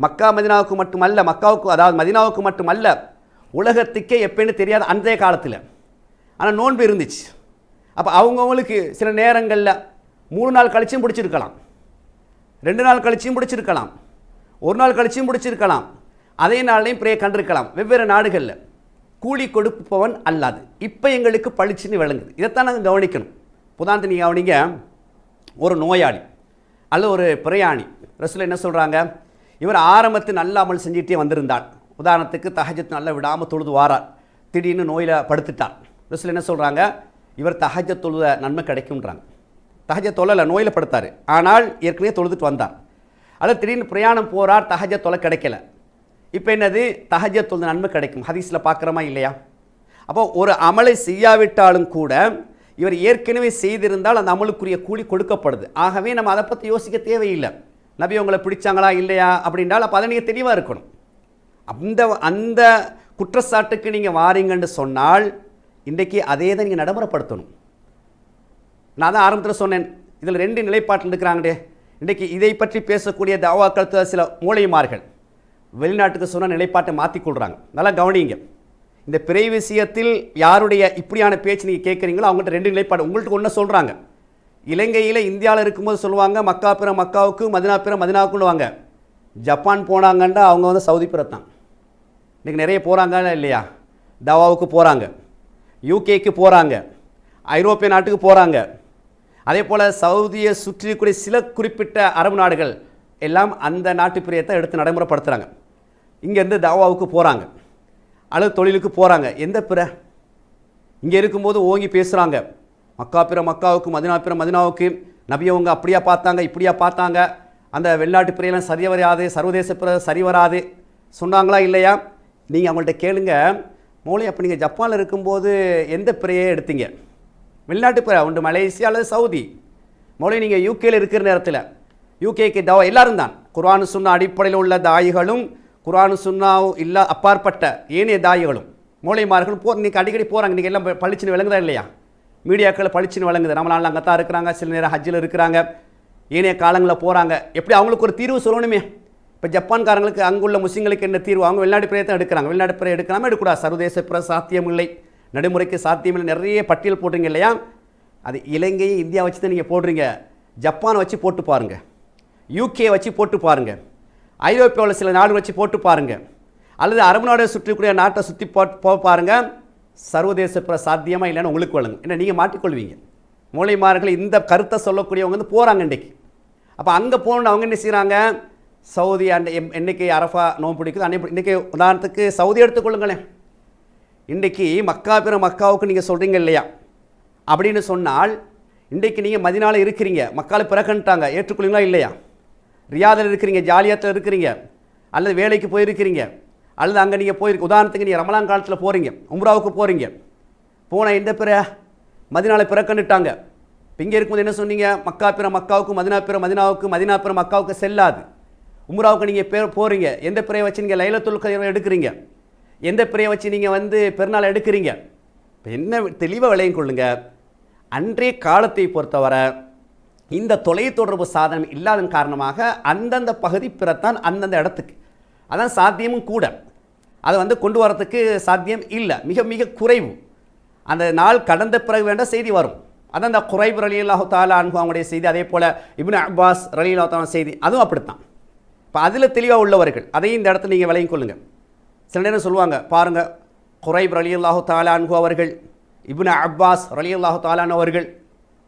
மக்கா மதினாவுக்கு மட்டுமல்ல, மக்காவுக்கு அதாவது மதினாவுக்கு மட்டுமல்ல, உலகத்துக்கே எப்போன்னு தெரியாது அன்றைய காலத்தில். ஆனால் நோன்பு இருந்துச்சு. அப்போ அவங்கவுங்களுக்கு சில நேரங்களில் 3 நாள் கழிச்சும் பிடிச்சிருக்கலாம், 2 நாள் கழிச்சும் பிடிச்சிருக்கலாம், 1 நாள் கழிச்சும் பிடிச்சிருக்கலாம், அதே நாள்லையும் பிரே கண்டிருக்கலாம். வெவ்வேறு நாடுகளில் கூலி கொடுப்பவன் அல்லாது இப்போ எங்களுக்கு பளிச்சுன்னு விளங்குது. இதைத்தான் நாங்கள் கவனிக்கணும். உதாரணத்துக்கு நீங்கள் கவனிங்க, ஒரு நோயாளி அல்லது ஒரு பிரயாணி, ரசூல் என்ன சொல்கிறாங்க? இவர் ஆரம்பத்தில் நல்ல அமல் செஞ்சுட்டே வந்திருந்தார். உதாரணத்துக்கு தஹஜத் நல்லா விடாமல் தொழுது வாரார், திடீர்னு நோயில் படுத்துட்டார். ரசூல் என்ன சொல்கிறாங்க? இவர் தஹஜத் தொழுத நன்மை கிடைக்கும்ன்றாங்க. தஹஜத் தொழலை, நோயில் படுத்தார், ஆனால் ஏற்கனவே தொழுதுட்டு வந்தார். அல்லது திடீர்னு பிரயாணம் போகிறார், தஹஜத் தொலை கிடைக்கல, இப்போ என்னது? தஹஜத் தொழுத நன்மை கிடைக்கும். ஹதீஸில் பார்க்குறோமா இல்லையா? அப்போ ஒரு அமலை செய்யாவிட்டாலும் கூட இவர் ஏற்கனவே செய்திருந்தால் அந்த அமலுக்குரிய கூலி கொடுக்கப்படுது. ஆகவே நம்ம அதை பற்றி யோசிக்க தேவையில்லை. நபி உங்களை பிடிச்சாங்களா இல்லையா அப்படின்றால் அப்போ அதை நீங்கள் தெளிவாக இருக்கணும். அந்த குற்றச்சாட்டுக்கு நீங்கள் வாரீங்கன்னு சொன்னால் இன்றைக்கி அதே தான் நீங்கள் நடைமுறைப்படுத்தணும். நான் தான் ஆரம்பத்தில் சொன்னேன், இதில் 2 நிலைப்பாட்டில் இருக்கிறாங்களே. இன்றைக்கி இதை பற்றி பேசக்கூடிய தாவாக்கள் சில மூளைமார்கள் வெளிநாட்டுக்கு சொன்ன நிலைப்பாட்டை மாற்றிக்கொள்கிறாங்க. நல்லா கவனிங்க. இந்த பிறை விஷயத்தில் யாருடைய இப்படியான பேச்சு நீங்கள் கேட்குறீங்களோ அவங்கள்ட்ட 2 நிலைப்பாடு. உங்கள்கிட்ட ஒன்று சொல்கிறாங்க, இலங்கையில் இந்தியாவில் இருக்கும்போது சொல்லுவாங்க மக்கா பிற மக்காவுக்கு, மதினா பிற மதினாவுக்குன்னுவாங்க. ஜப்பான் போனாங்கன்னா அவங்க சவுதி பிறத்தான். இன்றைக்கி நிறைய போகிறாங்க இல்லையா? தவாவுக்கு போகிறாங்க, யூகேக்கு போகிறாங்க, ஐரோப்பிய நாட்டுக்கு போகிறாங்க. அதே போல் சவுதியை சுற்றிக்கூடிய சில குறிப்பிட்ட அரபு நாடுகள் எல்லாம் அந்த நாட்டு பிரியத்தை எடுத்து நடைமுறைப்படுத்துகிறாங்க. இங்கேருந்து தாவாவுக்கு போகிறாங்க அல்லது தொழிலுக்கு போகிறாங்க. எந்த பிற இங்கே இருக்கும்போது ஓங்கி பேசுகிறாங்க. மக்கா பிற மக்காவுக்கு, மதினா பிற மதினாவுக்கு, நபியவங்க அப்படியா பார்த்தாங்க, இப்படியா பார்த்தாங்க, அந்த வெளிநாட்டு பிறையெல்லாம் சரி வராது, சர்வதேச பிற சரி வராது சொன்னாங்களா இல்லையா? நீங்கள் அவங்கள்ட்ட கேளுங்க, மோளி அப்போ நீங்கள் ஜப்பானில் இருக்கும்போது எந்த பிறையை எடுத்தீங்க? வெளிநாட்டு பிற உண்டு, மலேசியா அல்லது சவுதி. மோளி நீங்கள் யூகேயில் இருக்கிற நேரத்தில் யூகேக்கு தவா எல்லாரும் தான் குர்ஆன் சுன்னா அடிப்படையில் உள்ள தாயிகளும் குர்ஆன் சுன்னாவும் இல்லை அப்பாற்பட்ட ஏனைய தாயிகளும் மூளைமார்களும் இன்றைக்கி அடிக்கடி போகிறாங்க. இன்றைக்கி எல்லாம் பளிச்சுன்னு விளங்குதா இல்லையா? மீடியாக்கள் பளிச்சுன்னு விளங்குது. நம்மளால அங்கே தான் இருக்கிறாங்க, சில நேரம் ஹஜ்ஜில் இருக்கிறாங்க, ஏனைய காலங்களில் போகிறாங்க. எப்படி அவங்களுக்கு ஒரு தீர்வு சொல்லணுமே. இப்போ ஜப்பான்காரங்களுக்கு அங்குள்ள முஸ்லீம்களுக்கு என்ன தீர்வு? அவங்க வெளிநாட்டு பிறையை எடுக்கிறாங்க. வெளிநாட்டு பிறை எடுக்காமல் எடுக்கூடாது, சர்வதேச பிற சாத்தியம் இல்லை, நடைமுறைக்கு சாத்தியமில்லை, நிறைய பட்டியல் போடுறீங்க இல்லையா? அது இலங்கையை இந்தியா வச்சு தான் நீங்கள் போடுறீங்க. ஜப்பானை வச்சு போட்டு பாருங்கள், யூகே வச்சு போட்டு பாருங்கள், ஐரோப்பியாவில் சில நாடு வச்சு போட்டு பாருங்கள், அல்லது அரபு நாடு சுற்றிக்கூடிய நாட்டை சுற்றி போ பாருங்கள். சர்வதேச பிற சாத்தியமாக இல்லைன்னு உங்களுக்கு வழங்கும். ஏன்னா நீங்கள் மாட்டிக்கொள்வீங்க. மூளைமார்கள் இந்த கருத்தை சொல்லக்கூடியவங்க வந்து போகிறாங்க இன்றைக்கு. அப்போ அங்கே போகணுன்னு அவங்க என்ன செய்கிறாங்க? சவுதி இன்றைக்கி அரஃபா நோன்பு பிடிக்குது. இன்றைக்கி உதாரணத்துக்கு சவுதி எடுத்துக்கொள்ளுங்களேன். இன்றைக்கி மக்கா பிற மக்காவுக்கு நீங்கள் சொல்கிறீங்க இல்லையா அப்படின்னு சொன்னால், இன்றைக்கு நீங்கள் மதினாவில் இருக்கிறீங்க, மக்காவில் பிறக்கன்ட்டாங்க, ஏற்றுக்கொள்ளுங்களா இல்லையா? ரியாதில் இருக்கிறீங்க, ஜாலியாத்தில் இருக்கிறீங்க, அல்லது வேலைக்கு போயிருக்கிறீங்க, அல்லது அங்கே நீங்கள் போயிருக்கு. உதாரணத்துக்கு நீங்கள் ரமலான் காலத்தில் போகிறீங்க, உம்ராவுக்கு போகிறீங்க, போனால் எந்த பிற மதினாவில் பிறக்கன்னுட்டாங்க. இப்போ இங்கே இருக்கும்போது என்ன சொன்னீங்க? மக்கா பிற மக்காவுக்கு, மதினா பிற மதினாவுக்கு, மதினா பிற மக்காவுக்கு செல்லாது. உம்ராவுக்கு நீங்கள் போகிறீங்க, எந்த பிறையை வச்சு நீங்கள் லைலத்துல் கத்ர் எடுக்கிறீங்க, எந்த பிறையை வச்சு நீங்கள் வந்து பெருநாள் எடுக்கிறீங்க? இப்போ என்ன தெளிவாக விளையும் கொள்ளுங்க. அன்றைய காலத்தை பொறுத்தவரை இந்த தொலைத்தொடர்பு சாதனம் இல்லாதன் காரணமாக அந்தந்த பகுதி பிறத்தான் அந்தந்த இடத்துக்கு. அதான் சாத்தியமும் கூட. அதை வந்து கொண்டு வரத்துக்கு சாத்தியம் இல்லை, மிக மிக குறைவு. அந்த நாள் கடந்த பிறகு வேண்டாம் செய்தி வரும். அதான் அந்த குறைப் ரலியல்லாஹு தஆலா அன்ஹு அவங்களுடைய செய்தி, அதே போல் இப்னு அப்பாஸ் ரலியல்லாஹு தஆலா செய்தி, அதுவும் அப்படித்தான். இப்போ அதில் தெளிவாக உள்ளவர்கள் அதையும் இந்த இடத்துல நீங்கள் விளங்கிக் கொள்ளுங்கள். சில நேரம் சொல்லுவாங்க பாருங்கள், குறைப் ரலியல்லாஹு தஆலா அன்ஹு அவர்கள், இப்னு அப்பாஸ் ரலியல்லாஹு தஆலா அவர்கள்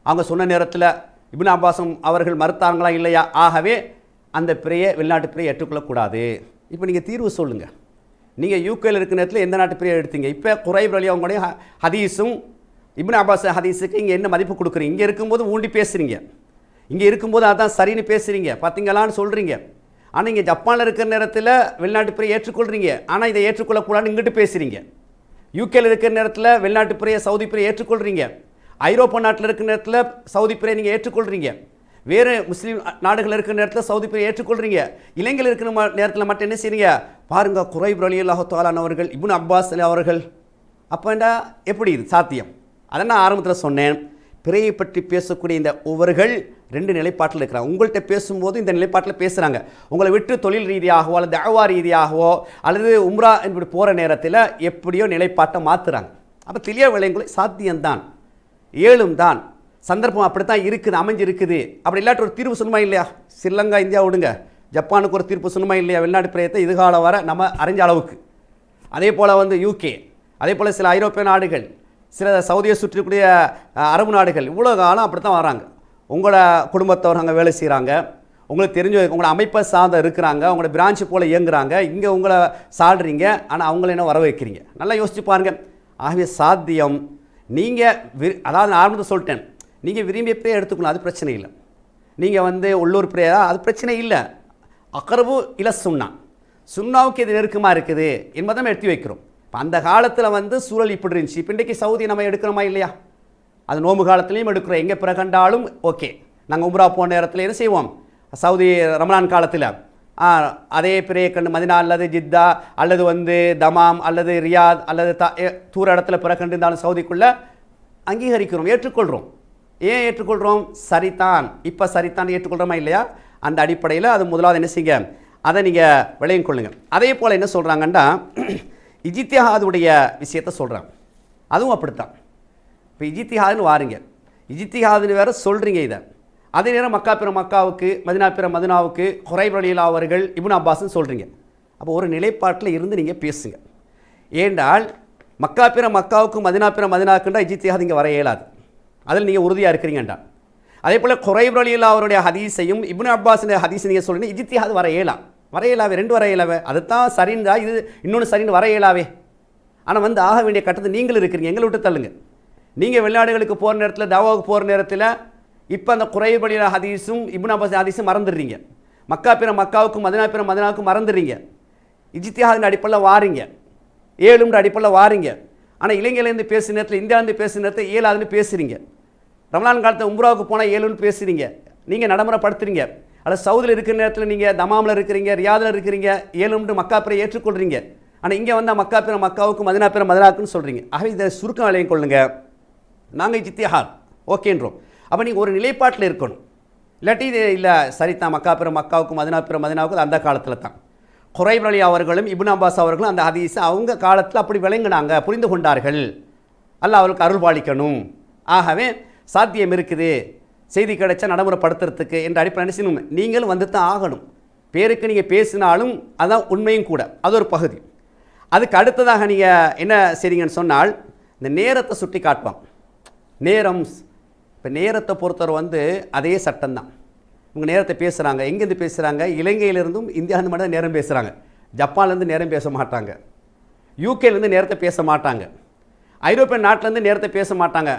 அவங்க சொன்ன நேரத்தில் இப்னு அப்பாஸும் அவர்கள் மறுத்தாங்களா இல்லையா? ஆகவே அந்த பிறையை வெளிநாட்டு பிறையை ஏற்றுக்கொள்ளக்கூடாது. இப்போ நீங்கள் தீர்வு சொல்லுங்கள். நீங்கள் யூகேயில் இருக்கிற நேரத்தில் எந்த நாட்டு பிறையை எடுத்தீங்க? இப்போ குறைப் ரலி அவங்களுடைய ஹதீஸும் இப்னு அப்பாஸ் ஹதீஸுக்கு இங்கே என்ன மதிப்பு கொடுக்குறீங்க? இங்கே இருக்கும்போது ஊண்டி பேசுகிறீங்க, இங்கே இருக்கும்போது அதான் சரின்னு பேசுகிறீங்க, பார்த்தீங்களான்னு சொல்கிறீங்க. ஆனால் இங்கே ஜப்பானில் இருக்கிற நேரத்தில் வெளிநாட்டு பிறையை ஏற்றுக்கொள்கிறீங்க, ஆனால் இதை ஏற்றுக்கொள்ளக்கூடாதுன்னு இங்கிட்டு பேசுகிறீங்க. யூகேயில் இருக்கிற நேரத்தில் வெளிநாட்டு பிறையை சவுதி பிறையை ஏற்றுக்கொள்கிறீங்க, ஐரோப்பா நாட்டில் இருக்கிற நேரத்தில் சவுதி பிறையை நீங்கள் ஏற்றுக்கொள்கிறீங்க, வேறு முஸ்லீம் நாடுகள் இருக்கிற நேரத்தில் சவுதி பிறையை ஏற்றுக்கொள்கிறீங்க, இலங்கையில் இருக்கிற நேரத்தில் மட்டும் என்ன செய்றீங்க? பாருங்கள், குறைப் ரலியல்லாஹு தஆலா அவர்கள், இப்னு அப்பாஸ் அவர்கள். அப்போண்டா எப்படி இது சாத்தியம்? அதை நான் ஆரம்பத்தில் சொன்னேன். பிறையை பற்றி பேசக்கூடிய இந்த ஒவ்வொருகள் ரெண்டு நிலைப்பாட்டில் இருக்கிறாங்க. உங்கள்கிட்ட பேசும்போது இந்த நிலைப்பாட்டில் பேசுகிறாங்க. உங்களை விட்டு தொழில் ரீதியாகவோ அல்லது தஅவா ரீதியாகவோ அல்லது உம்ரா இப்படி போகிற நேரத்தில் எப்படியோ நிலைப்பாட்டை மாற்றுறாங்க. அப்போ தெளிய விளையங்களை சாத்தியம்தான், ஏழும் தான், சந்தர்ப்பம் அப்படித்தான் இருக்குது, அமைஞ்சிருக்குது. அப்படி இல்லாட்டி ஒரு தீர்வு சொல்லுமா இல்லையா? ஸ்ரீலங்கா இந்தியா விடுங்க, ஜப்பானுக்கு ஒரு தீர்ப்பு சொல்லுமா இல்லையா? வெளிநாட்டு பிறையத்தை இதுகாலம் வர நம்ம அறிஞ்ச அளவுக்கு. அதே போல் வந்து யூகே, அதே போல் சில ஐரோப்பிய நாடுகள், சில சவுதியை சுற்றிக்கூடிய அரபு நாடுகள், இவ்வளோ காலம் அப்படி தான் வராங்க. உங்களோட குடும்பத்தவர் அங்கே வேலை செய்கிறாங்க, உங்களுக்கு தெரிஞ்ச உங்களோட அமைப்பை சார்ந்த இருக்கிறாங்க, உங்களோட பிரான்ச்சு போல் இயங்குறாங்க, இங்கே உங்களை சாடுறீங்க, ஆனால் அவங்கள என்ன வர வைக்கிறீங்க? நல்லா யோசிச்சு பாருங்கள். ஆகவே சாத்தியம். நீங்கள் அதாவது நான் ஆரம்பத்தில் சொல்லிட்டேன், நீங்கள் விரும்பிய பிறையை எடுத்துக்கணும், அது பிரச்சனை இல்லை. நீங்கள் வந்து உள்ளூர் பிறையா, அது பிரச்சனை இல்லை. அக்ரபு இல சுன்னா, சுன்னாவுக்கு இது நெருக்கமாக இருக்குது என்பதை நம்ம எடுத்து வைக்கிறோம். இப்போ அந்த காலத்தில் வந்து சூழல் இப்படி இருந்துச்சு. இப்போ இன்றைக்கி சவுதி நம்ம எடுக்கிறோமா இல்லையா? அது நோம்பு காலத்துலேயும் எடுக்கிறோம், எங்கே பிறகண்டாலும் ஓகே. நாங்கள் உம்ரா போன நேரத்தில் என்ன செய்வோம்? சவுதி ரமலான் காலத்தில் அதே பிறையை கண்டு மதினா அல்லது ஜித்தா அல்லது வந்து தமாம் அல்லது ரியாத் அல்லது தூர இடத்துல பிறக்கண்டு இருந்தாலும் சவுதிக்குள்ளே அங்கீகரிக்கிறோம், ஏற்றுக்கொள்கிறோம். ஏன் ஏற்றுக்கொள்கிறோம்? சரிதான், இப்போ சரிதான் ஏற்றுக்கொள்கிறோமா இல்லையா? அந்த அடிப்படையில் அது முதலாவது என்ன செய்யுங்க, அதை நீங்கள் விளையும் கொள்ளுங்கள். அதே போல் என்ன சொல்கிறாங்கன்னா, இஜ்திஹாதுடைய விஷயத்தை சொல்கிறாங்க, அதுவும் அப்படித்தான். இப்போ இஜ்திஹாதுன்னு வாருங்க, இஜ்திஹாதுன்னு வேறு சொல்கிறீங்க. இதை அதே நேரம் மக்கா பிற மக்காவுக்கு, மதினா பிற மதினாவுக்கு குறைப் ரலியல்லாஹு அவர்கள், இப்னு அப்பாஸ்ன்னு சொல்கிறீங்க. அப்போ ஒரு நிலைப்பாட்டில் இருந்து நீங்கள் பேசுங்க. ஏண்டால் மக்கா பிற மக்காவுக்கும் மதினா பிற மதினாவுக்குண்டா இஜ்திஹாது இங்கே வர இயலாது. அதில் நீங்கள் உறுதியாக இருக்கிறீங்கன்றான். அதே போல் குரைப் ரலியல்லாஹு அவருடைய ஹதீஸையும் இப்னு அப்பாஸுடைய ஹதீஸை நீங்கள் சொல்லுங்க இஜ்திஹாத் வர இயலாவே 2 வர இயலாவே, அதுதான் சரிந்தா இது இன்னொன்று சரின்னு வர இயலாவே. ஆனால் வந்து ஆக வேண்டிய கட்டத்தை நீங்கள் இருக்கிறீங்க, எங்களை விட்டு தள்ளுங்க. நீங்கள் வெளிநாடுகளுக்கு போகிற நேரத்தில் தாவாவுக்கு போகிற நேரத்தில் இப்போ அந்த குரைப் ரலியல்லாஹு ஹதீஸும் இப்னு அப்பாஸ் ஹதீஸும் மறந்துடுறீங்க. மக்கா பிற மக்காவுக்கும் மதினா பிற மதினாவுக்கும் மறந்துடுறீங்க. இஜ்திஹாதின் அடிப்படையில் வாரீங்க, 7ன்ற அடிப்படையில் வாரீங்க. ஆனால் இலங்கையிலேருந்து பேசுகிற நேரத்தில் இந்தியாவிலேருந்து பேசுகிற நேரத்தில் 7ஆதுன்னு பேசுகிறீங்க. ரமலான் காலத்தில் உம்ராவுக்கு போனால் 7ன்னு பேசுகிறீங்க, நீங்கள் நடைமுறைப்படுத்துறீங்க. அல்லது சவுதியில் இருக்கிற நேரத்தில் நீங்கள் தமாமில் இருக்கிறீங்க, ரியாதில் இருக்கிறீங்க, 7ன்று மக்கா பிற ஏற்றுக்கொள்கிறீங்க. ஆனால் இங்கே வந்தால் மக்கா பிற மக்காவுக்கும் மதினா பிற மதினாவுக்குன்னு சொல்கிறீங்க. ஆகவே இதை சுருக்கம் விளையும் கொள்ளுங்க, நாங்கள் இஜ்திஹாத் ஓகேன்றோம். அப்போ நீங்கள் ஒரு நிலைப்பாட்டில் இருக்கணும். இல்லாட்டி இது இல்லை சரிதான் மக்கா பிற மக்காவுக்கும் மதினா பிற மதினாவுக்கும் அந்த காலத்தில் தான் குரைப் ரலியல்லாஹு அவர்களும் இப்னு அப்பாஸ் அவர்களும் அந்த ஹதீஸை அவங்க காலத்தில் அப்படி விளங்கினாங்க, புரிந்து கொண்டார்கள். அல்லாஹ் அவர்களுக்கு அருள் பாலிக்கணும். ஆகவே சாத்தியம் இருக்குது, செய்தி கிடைச்சா நடைமுறைப்படுத்துறதுக்கு என்ற அடிப்படை நினைச்சணும். நீங்களும் வந்து தான் ஆகணும். பேருக்கு நீங்கள் பேசினாலும் அதுதான் உண்மையும் கூட, அது ஒரு பகுதி. அதுக்கு அடுத்ததாக நீங்கள் என்ன செய்றீங்கன்னு சொன்னால் இந்த நேரத்தை சுட்டி காட்டுவாங்க. நேரம் இப்போ நேரத்தை பொறுத்தவரை வந்து அதே சட்டம்தான். இவங்க நேரத்தை பேசுகிறாங்க, எங்கேருந்து பேசுகிறாங்க? இலங்கையிலேருந்தும் இந்தியாவிலேருந்து மட்டும் தான் நேரம் பேசுகிறாங்க. ஜப்பான்லேருந்து நேரம் பேச மாட்டாங்க, யூகேலேருந்து நேரத்தை பேச மாட்டாங்க, ஐரோப்பியன் நாட்டிலேருந்து நேரத்தை பேச மாட்டாங்க.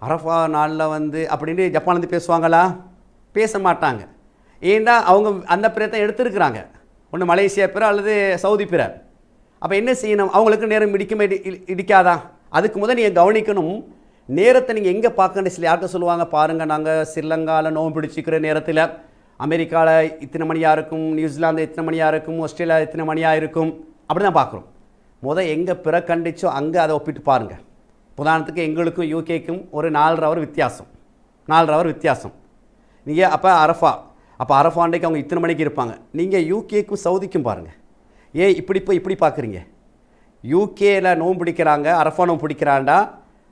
அரஃபா நாளில் வந்து அப்படின்னு ஜப்பான்லேருந்து பேசுவாங்களா? பேச மாட்டாங்க. ஏன்னா அவங்க அந்த பிறத்தை எடுத்துருக்குறாங்க, ஒன்று மலேசியா பிற அல்லது சவுதி பிற. அப்போ என்ன செய்யணும்? அவங்களுக்கு நேரம் இடிக்காதா? அதுக்கு முதல் நீங்கள் கவனிக்கணும், நேரத்தை நீங்கள் எங்கே பார்க்கணும். சில யார்கிட்ட சொல்லுவாங்க, பாருங்கள் நாங்கள் ஸ்ரீலங்காவில் நோம்பு பிடிச்சிக்கிற நேரத்தில் அமெரிக்காவில் இத்தனை மணியாக இருக்கும், நியூசிலாந்து இத்தனை மணியாக இருக்கும், ஆஸ்திரேலியா இத்தனை மணியாக இருக்கும், அப்படி தான் பார்க்குறோம். எங்கே பிற கண்டிச்சோ அங்கே அதை ஒப்பிட்டு பாருங்கள். உதாரணத்துக்கு எங்களுக்கும் யூகேக்கும் ஒரு 4 ஹவர் வித்தியாசம், 4 ஹவர் வித்தியாசம். நீங்கள் அப்போ அரஃபா அன்றைக்கு அவங்க இத்தனை மணிக்கு இருப்பாங்க. நீங்கள் யூகேக்கும் சவுதிக்கும் பாருங்கள், ஏன் இப்படி பார்க்குறீங்க? யூகேயில் நோம்பு பிடிக்கிறாங்க, அரஃபா நோம்பு பிடிக்கிறாண்டா,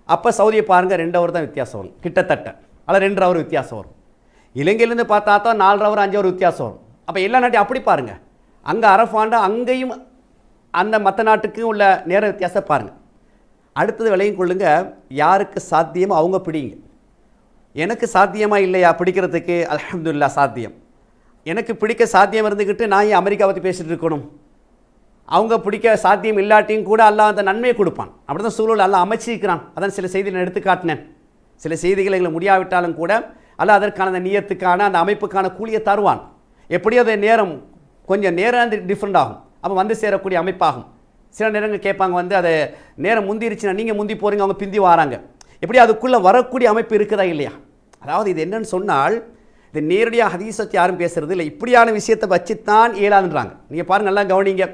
அப்போ சவுதியை பாருங்கள் 2 ஹவர் தான் வித்தியாசம் வரும் கிட்டத்தட்ட, அல்ல 2 ஹவர் வித்தியாசம் வரும். இலங்கையிலேருந்து பார்த்தா தான் 4 ஹவர் 5 ஹவர் வித்தியாசம் வரும். அப்போ எல்லா நாட்டையும் அப்படி பாருங்கள். அங்கே அரஃபாண்டா அங்கேயும் அந்த மற்ற நாட்டுக்கும் உள்ள நேர வித்தியாசம் பாருங்கள். அடுத்தது விளையும் கொள்ளுங்க, யாருக்கு சாத்தியமோ அவங்க பிடிங்க. எனக்கு சாத்தியமாக இல்லையா பிடிக்கிறதுக்கு? அல்ஹம்துலில்லாஹ் சாத்தியம். எனக்கு பிடிக்க சாத்தியம் இருந்துக்கிட்டு நான் ஏன் அமெரிக்கா பற்றி பேசிகிட்டு இருக்கணும்? அவங்க பிடிக்க சாத்தியம் இல்லாட்டியும் கூட அல்லாஹ் அந்த நன்மையை கொடுப்பான். அப்படி தான் சூழல் அல்லாஹ் அமைச்சிருக்கிறான். அதான் சில செய்திகள் எடுத்து காட்டினேன். சில செய்திகள் எங்களை முடியாவிட்டாலும் கூட அல்லாஹ் அதற்கான அந்த நியத்துக்கான அந்த அமைப்புக்கான கூலியை தருவான். எப்படியோ அது நேரம் கொஞ்சம் நேரம் டிஃப்ரெண்ட் ஆகும், அப்போ வந்து சேரக்கூடிய அமைப்பாகும். சில நேரங்கள் கேட்பாங்க வந்து அதை நேரம் முந்திருச்சுன்னா நீங்கள் முந்தி போகிறீங்க, அவங்க பிந்தி வராங்க. எப்படி அதுக்குள்ளே வரக்கூடிய அமைப்பு இருக்குதா இல்லையா? அதாவது இது என்னன்னு சொன்னால், இது நேரடியாக ஹதீஸ் வச்சு யாரும் பேசுறது இல்லை, இப்படியான விஷயத்தை வச்சுத்தான் இயலாதுன்றாங்க. நீங்கள் பாருங்கள், நல்லா கவனிங்க.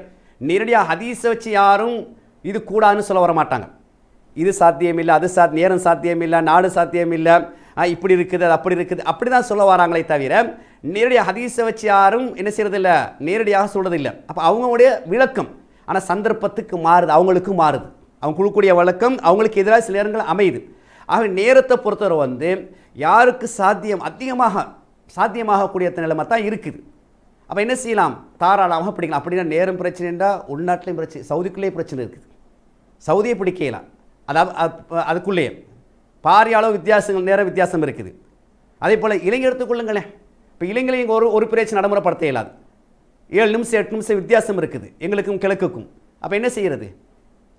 நேரடியாக ஹதீஸை வச்சு யாரும் இது கூடாதுன்னு சொல்ல வர மாட்டாங்க. இது சாத்தியம் இல்லை, அது நேரம் சாத்தியம் இல்லை, நாடு சாத்தியம் இல்லை, இப்படி இருக்குது, அது அப்படி இருக்குது, அப்படி தான் சொல்ல வராங்களே தவிர நேரடியாக ஹதீஸை வச்சு யாரும் என்ன செய்யறதில்லை, நேரடியாக சொல்கிறதில்லை. அப்போ அவங்களுடைய விளக்கம் ஆனால் சந்தர்ப்பத்துக்கு மாறுது, அவங்களுக்கும் மாறுது. அவங்க கொடுக்கக்கூடிய வழக்கம் அவங்களுக்கு எதிராக சில நேரங்கள் அமையுது. ஆக நேரத்தை பொறுத்தவரை வந்து யாருக்கு சாத்தியமாகக்கூடிய நிலைமை தான் இருக்குது. அப்போ என்ன செய்யலாம்? தாராளமாக பிடிக்கலாம். அப்படின்னா நேரம் பிரச்சனைன்றா உள்நாட்டிலையும் பிரச்சனை, சவுதிக்குள்ளேயே பிரச்சனை இருக்குது. சவுதியை பிடிக்கலாம், அதாவது அதுக்குள்ளேயே பாரிய அளவு வித்தியாசங்கள், நேர வித்தியாசம் இருக்குது. அதே போல் இலங்கை எடுத்துக்கொள்ளுங்களேன். இப்போ இலங்கையிலையும் ஒரு பிரச்சனை நடைமுறைப்படுத்த இயலாது. 7 நிமிஷம் 8 நிமிஷம் வித்தியாசம் இருக்குது எங்களுக்கும் கிழக்குக்கும். அப்போ என்ன செய்கிறது?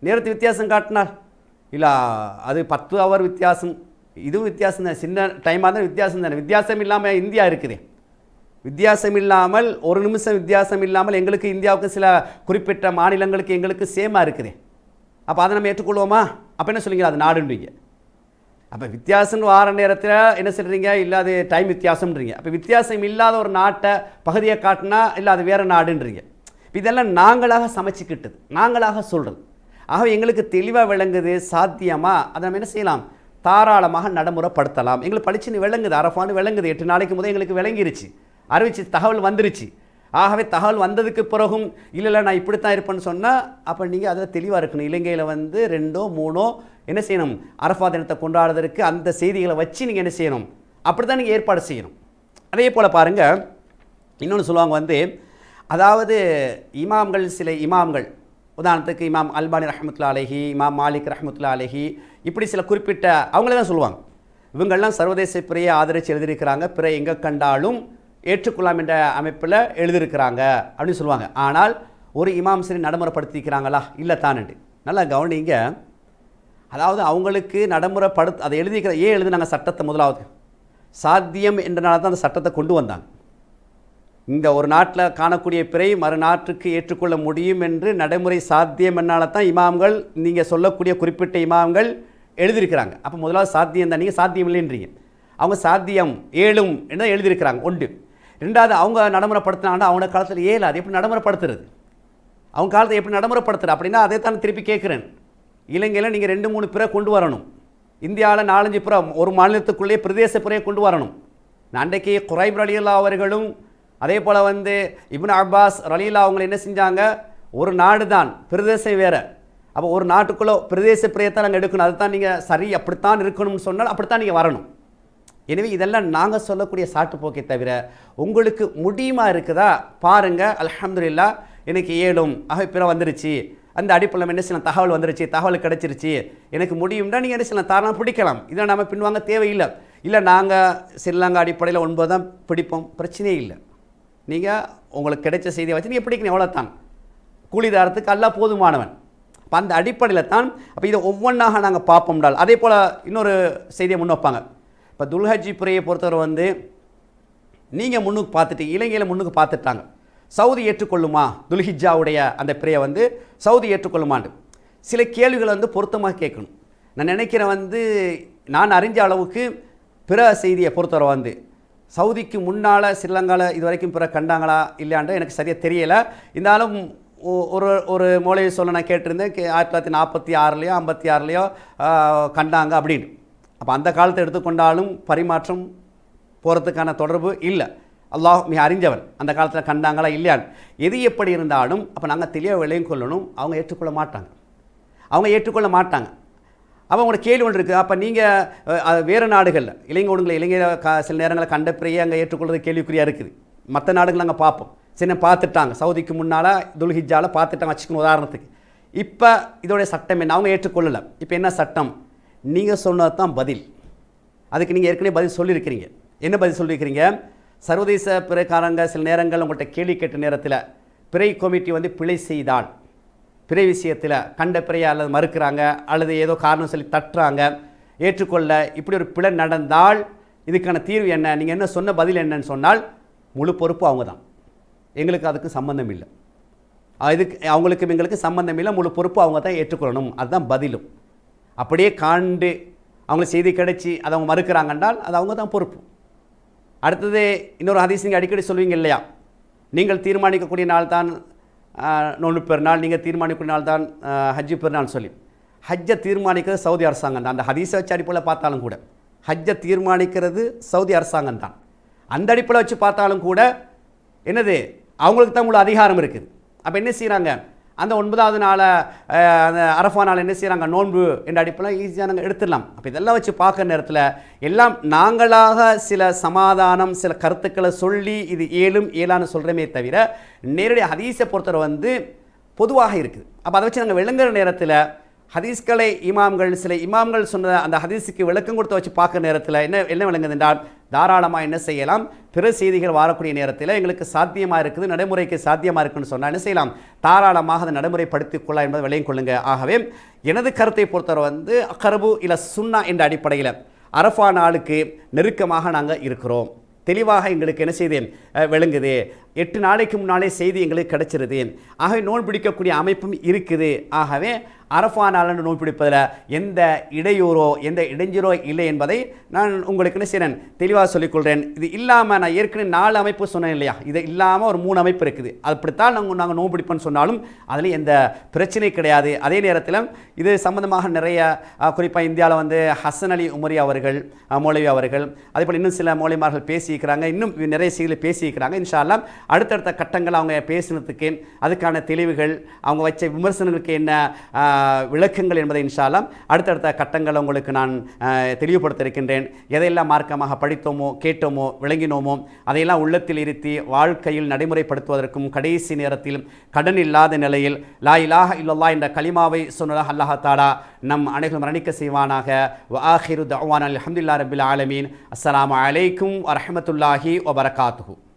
நேரத்து வித்தியாசம் காட்டினால் இல்லை, அது 10 ஹவர் வித்தியாசம், இதுவும் வித்தியாசம் தான், சின்ன டைமாக தான் வித்தியாசம் தானே. வித்தியாசம் இல்லாமல் இந்தியா இருக்குது, வித்தியாசம் இல்லாமல் 1 நிமிஷம் வித்தியாசம் இல்லாமல் எங்களுக்கு இந்தியாவுக்கு சில குறிப்பிட்ட மாநிலங்களுக்கு எங்களுக்கு சேமாக இருக்குது. அப்போ அதை நம்ம ஏற்றுக்கொள்வோமா? அப்போ என்ன சொல்லுங்க, அது நாடுன்றீங்க. அப்போ வித்தியாசம் வார நேரத்தில் என்ன சொல்கிறீங்க? இல்லை அது டைம் வித்தியாசம்ன்றீங்க. அப்போ வித்தியாசம் இல்லாத ஒரு நாட்டை பகுதியை காட்டினா இல்லை அது வேறு நாடுன்றீங்க. இதெல்லாம் நாங்களாக சமைச்சிக்கிட்டது, நாங்களாக சொல்கிறது. ஆகவே எங்களுக்கு தெளிவாக விளங்குது சாத்தியமாக, அதை நம்ம என்ன செய்யலாம்? தாராளமாக நடைமுறைப்படுத்தலாம். எங்களுக்கு படிச்சுன்னு விளங்குது, அரஃபான்னு விளங்குது, 8 நாளைக்கு முதல் எங்களுக்கு விளங்கிருச்சு, அறிவிச்சு தகவல் வந்துருச்சு. ஆகவே தகவல் வந்ததுக்கு பிறகும் இல்லை நான் இப்படித்தான் இருப்பேன்னு சொன்னால் அப்போ நீங்கள் அதில் தெளிவாக இருக்கணும். இலங்கையில் வந்து 2ஓ 3ஓ என்ன செய்யணும்? அரஃபா தினத்தை கொண்டாடுறதுக்கு அந்த செய்திகளை வச்சு நீங்கள் என்ன செய்யணும்? அப்படி தான் நீங்கள் ஏற்பாடு செய்யணும். அதே போல் பாருங்கள், இன்னொன்று சொல்லுவாங்க வந்து, அதாவது இமாம்கள், சில இமாம்கள், உதாரணத்துக்கு இமாம் அல்பானி ரஹ்மத்துல்லாஹி அலைஹி, இமாம் மாலிக் ரஹ்மத்துல்லாஹி அலைஹி, இப்படி சில குறிப்பிட்ட அவங்களே தான் சொல்லுவாங்க, இவங்கெல்லாம் சர்வதேச பிறையை ஆதரித்து எழுதியிருக்கிறாங்க, பிறை எங்கே கண்டாலும் ஏற்றுக்கொள்ளலாம் என்ற அமைப்பில் எழுதியிருக்கிறாங்க அப்படின்னு சொல்லுவாங்க. ஆனால் ஒரு இமாம் சரி நடைமுறைப்படுத்திக்கிறாங்களா? இல்லை தானண்டு. நல்லா கவனிங்க. அதாவது அவங்களுக்கு அதை எழுதிக்கிற ஏன் எழுதுனாங்க சட்டத்தை? முதலாவது சாத்தியம் என்றனால தான் அந்த சட்டத்தை கொண்டு வந்தாங்க. இந்த ஒரு நாட்டில் காணக்கூடிய பிறை மறு நாட்டுக்கு ஏற்றுக்கொள்ள முடியும் என்று நடைமுறை சாத்தியம் என்னால தான் இமாம்கள், நீங்கள் சொல்லக்கூடிய குறிப்பிட்ட இமாம்கள் எழுதியிருக்கிறாங்க. அப்போ முதலாவது சாத்தியம் தான், நீங்கள் சாத்தியம் இல்லைன்றீங்க. அவங்க சாத்தியம் ஏழும் என்று எழுதியிருக்கிறாங்க. ஒன்று. ரெண்டாவது, அவங்க நடைமுறைப்படுத்தினாங்கன்னா அவங்க காலத்தில் ஏழு, அது எப்படி நடைமுறைப்படுத்துறது? அவங்க காலத்தை எப்படி நடைமுறைப்படுத்துறது அப்படின்னா அதை தான் திருப்பி கேட்குறேன். இலங்கையில் நீங்கள் 2-3 பிறை கொண்டு வரணும். இந்தியாவில் 4-5 பிறை, ஒரு மாநிலத்துக்குள்ளேயே பிரதேச பிறையை கொண்டு வரணும். அன்றைக்கு குரைப் ரலியல்லாஹு அவர்களும் அதே போல் இப்னு அப்பாஸ் ரலியல்லாஹு அவங்களை என்ன செஞ்சாங்க? ஒரு நாடு தான், பிரதேசம் வேறு. அப்போ ஒரு நாட்டுக்குள்ளே பிரதேச பிறையத்தான் நாங்கள் எடுக்கணும். அதுதான் நீங்கள் சரி, அப்படித்தான் இருக்கணும்னு சொன்னால் அப்படித்தான் நீங்கள் வரணும். எனவே இதெல்லாம் நாங்கள் சொல்லக்கூடிய சாட்டுப்போக்கை தவிர உங்களுக்கு முடியுமா இருக்குதா பாருங்கள். அல்ஹம்துலில்லாஹ் எனக்கு ஏழும் பிற வந்துருச்சு, அந்த அடிப்படையில் என்ன செய்யலாம், தகவல் வந்துருச்சு, தகவல் கிடச்சிருச்சு, எனக்கு முடியும்னா நீங்கள் என்ன செய்யலாம், தாராளம் பிடிக்கலாம். இதை நம்ம பின்வாங்க தேவையில்லை. இல்லை நாங்கள் ஸ்ரீலங்கா அடிப்படையில் 9 தான் பிடிப்போம், பிரச்சனையே இல்லை. நீங்கள் உங்களுக்கு கிடைச்ச செய்தியை வச்சு நீங்கள் பிடிக்கணும், எவ்வளோத்தான். கூலிதாரத்துக்கு அல்லாஹ் போதுமானவன். அப்போ அந்த அடிப்படையில் தான். அப்போ இதை ஒவ்வொன்றாக நாங்கள் பார்ப்போம்டால். அதே போல் இன்னொரு செய்தியை முன் வைப்பாங்க. இப்போ துல்ஹஜ்ஜி பிறையை பொறுத்தவரை நீங்கள் முன்னுக்கு பார்த்துட்டு, இலங்கையில் முன்னுக்கு பார்த்துட்டாங்க, சவுதி ஏற்றுக்கொள்ளுமா துல்ஹிஜ்ஜாவுடைய அந்த பிறையை சவுதி ஏற்றுக்கொள்ளுமான்னு சில கேள்விகளை பொருத்தமாக கேட்கணும். நான் நினைக்கிறேன் நான் அறிஞ்ச அளவுக்கு பிற செய்தியை பொறுத்தவரை சவுதிக்கு முன்னால் ஸ்ரீலங்காவில் இது வரைக்கும் பிற கண்டாங்களா இல்லையான்ற எனக்கு சரியாக தெரியலை. இருந்தாலும் ஒரு மூலையை சொல்ல நான் கேட்டிருந்தேன், 1946லையோ 56லையோ கண்டாங்க அப்படின்னு. அப்போ அந்த காலத்தை எடுத்துக்கொண்டாலும் பரிமாற்றம் போகிறதுக்கான தொடர்பு இல்லை. அல்லாஹ் மிக அறிஞ்சவன், அந்த காலத்தில் கண்டாங்களா இல்லையான்னு. எது எப்படி இருந்தாலும் அப்போ நாங்கள் தெளிவாக விளையும் கொள்ளணும். அவங்க ஏற்றுக்கொள்ள மாட்டாங்க. அப்போ அவங்களோட கேள்வி ஒன்று இருக்குது. அப்போ நீங்கள் வேறு நாடுகளில் இலங்கையில் சில நேரங்களில் கண்ட பிறையை அங்கே ஏற்றுக்கொள்வது கேள்விக்குறியாக இருக்குது. மற்ற நாடுகள் அங்கே பார்ப்போம், சின்ன பார்த்துட்டாங்க, சவுதிக்கு முன்னால் துல்ஹிஜ்ஜாவில் பார்த்துட்டாங்க வச்சுக்கணும் உதாரணத்துக்கு. இப்போ இதோடைய சட்டம் என்ன? அவங்க ஏற்றுக்கொள்ளலை. இப்போ என்ன சட்டம்? நீங்கள் சொன்னது தான் பதில். அதுக்கு நீங்கள் ஏற்கனவே பதில் சொல்லியிருக்கிறீங்க. என்ன பதில் சொல்லியிருக்கிறீங்க? சர்வதேச பிறைக்காரங்க சில நேரங்கள் உங்கள்கிட்ட கேள்வி கேட்ட நேரத்தில் பிறை கமிட்டி பிழை செய்தால், பிறை விஷயத்தில் கண்ட பிறையை அல்லது மறுக்கிறாங்க அல்லது ஏதோ காரணம் சொல்லி தட்டுறாங்க, ஏற்றுக்கொள்ள இப்படி ஒரு பிழை நடந்தால் இதுக்கான தீர்வு என்ன, நீங்கள் என்ன சொன்ன பதில் என்னன்னு சொன்னால் முழு பொறுப்பு அவங்க தான், எங்களுக்கு அதுக்கு சம்பந்தம் இல்லை, அவங்களுக்கும் எங்களுக்கு சம்பந்தம் இல்லை, முழு பொறுப்பு அவங்க தான் ஏற்றுக்கொள்ளணும், அதுதான் பதிலும். அப்படியே காண்டு அவங்களுக்கு செய்தி கிடைச்சி அதை அவங்க மறுக்கிறாங்கன்றால் அது அவங்க தான் பொறுப்பு. அடுத்தது இன்னொரு ஹதீஸ் நீங்கள் அடிக்கடி சொல்லுவீங்க இல்லையா, நீங்கள் தீர்மானிக்கக்கூடிய நாள் தான் நோன்பு பெருநாள், நீங்கள் தீர்மானிக்கக்கூடிய நாள் தான் ஹஜ்ஜு பெருநாள் சொல்லி. ஹஜ்ஜை தீர்மானிக்கிறது சவுதி அரசாங்கம் தான். அந்த ஹதீஸை வச்சு அடிப்படையில் பார்த்தாலும் கூட ஹஜ்ஜை தீர்மானிக்கிறது சவுதி அரசாங்கம் தான். அந்த அடிப்படையில் வச்சு பார்த்தாலும் கூட என்னது, அவங்களுக்கு தான் உள்ள அதிகாரம் இருக்குது. அப்போ என்ன செய்கிறாங்க, அந்த 9வது நாளை அந்த அரஃபா நாள் என்ன செய்கிறாங்க, நோன்பு என்ற அடிப்படையில் ஈஸியாக நாங்கள் எடுத்துடலாம். அப்போ இதெல்லாம் வச்சு பார்க்குற நேரத்தில் எல்லாம் நாங்களாக சில சமாதானம் சில கருத்துக்களை சொல்லி இது ஏழான்னு சொல்கிறோமே தவிர நேரடி ஹதீஸை பொறுத்தவரை பொதுவாக இருக்குது. அப்போ அதை வச்சு நாங்கள் விளங்குற நேரத்தில் ஹதீஸ்களை சில இமாம்கள் சொன்ன அந்த ஹதீஸுக்கு விளக்கம் கொடுத்து வச்சு பார்க்குற நேரத்தில் என்ன விளங்குது என்றால், தாராளமாக என்ன செய்யலாம், பிற செய்திகள் வரக்கூடிய நேரத்தில் எங்களுக்கு சாத்தியமாக இருக்குது, நடைமுறைக்கு சாத்தியமாக இருக்குன்னு சொன்னால் என்ன செய்யலாம், தாராளமாக அதை நடைமுறைப்படுத்திக் கொள்ளலாம் என்பதை விளையும் கொள்ளுங்க. ஆகவே எனது கருத்தை பொறுத்தவரை அக்ரபு இல சுன்னா என்ற அடிப்படையில் அரஃபா நாளுக்கு நெருக்கமாக நாங்கள் இருக்கிறோம். தெளிவாக எங்களுக்கு என்ன செய்து விளங்குது, 8 நாளைக்கு முன்னாலே செய்தி எங்களுக்கு கிடைச்சிருது. ஆகவே நோன்பு பிடிக்கக்கூடிய அமைப்பும் இருக்குது. ஆகவே அரஃபா நாளன்று நோன்பு பிடிப்பதில் எந்த இடையூறோ எந்த இடைஞ்சலோ இல்லை என்பதை நான் உங்களுக்கு என்ன செய்கிறேன், தெளிவாக சொல்லிக்கொள்கிறேன். இது இல்லாமல் நான் ஏற்கனவே 4 அமைப்பு சொன்னேன் இல்லையா, இது இல்லாமல் ஒரு 3 அமைப்பு இருக்குது. அப்படித்தான் நாங்கள் நோன்பு பிடிப்போன்னு சொன்னாலும் அதில் எந்த பிரச்சனை கிடையாது. அதே நேரத்தில் இது சம்பந்தமாக நிறைய குறிப்பாக இந்தியாவில் ஹசன் அலி உமரி அவர்கள், மௌலவி அவர்கள், அதே போல் இன்னும் சில மௌலிமார்கள் பேசியிருக்கிறாங்க, இன்னும் நிறைய செய்திகளை பேசியிருக்கிறாங்க. இன்ஷா அல்லாஹ் அடுத்தடுத்த கட்டங்கள் அவங்க பேசினதுக்கு அதுக்கான தெளிவுகள் அவங்க வச்ச விமர்சனங்களுக்கு என்ன விளக்கங்கள் என்பதை இன்ஷா அல்லாஹ் அடுத்தடுத்த கட்டங்கள் உங்களுக்கு நான் தெளிவுபடுத்த இருக்கின்றேன். எதையெல்லாம் மார்க்கமாக படித்தோமோ கேட்டோமோ விளங்கினோமோ அதையெல்லாம் உள்ளத்தில் இருத்தி வாழ்க்கையில் நடைமுறைப்படுத்துவதற்கும் கடைசி நேரத்தில் கடன் இல்லாத நிலையில் லா இலாஹ இல்லல்லாஹ் என்ற கலிமாவை சொன்ன அல்லாஹ் தஆலா நம் அனைவரும் மரணிக்க செய்வானாக. வ ஆகிரு தஅவானா அல்ஹம்துலில்லாஹி ரப்பில் ஆலமீன். அஸ்ஸலாமு அலைக்கும் வரஹ்மத்துல்லாஹி வபரகாத்துஹு.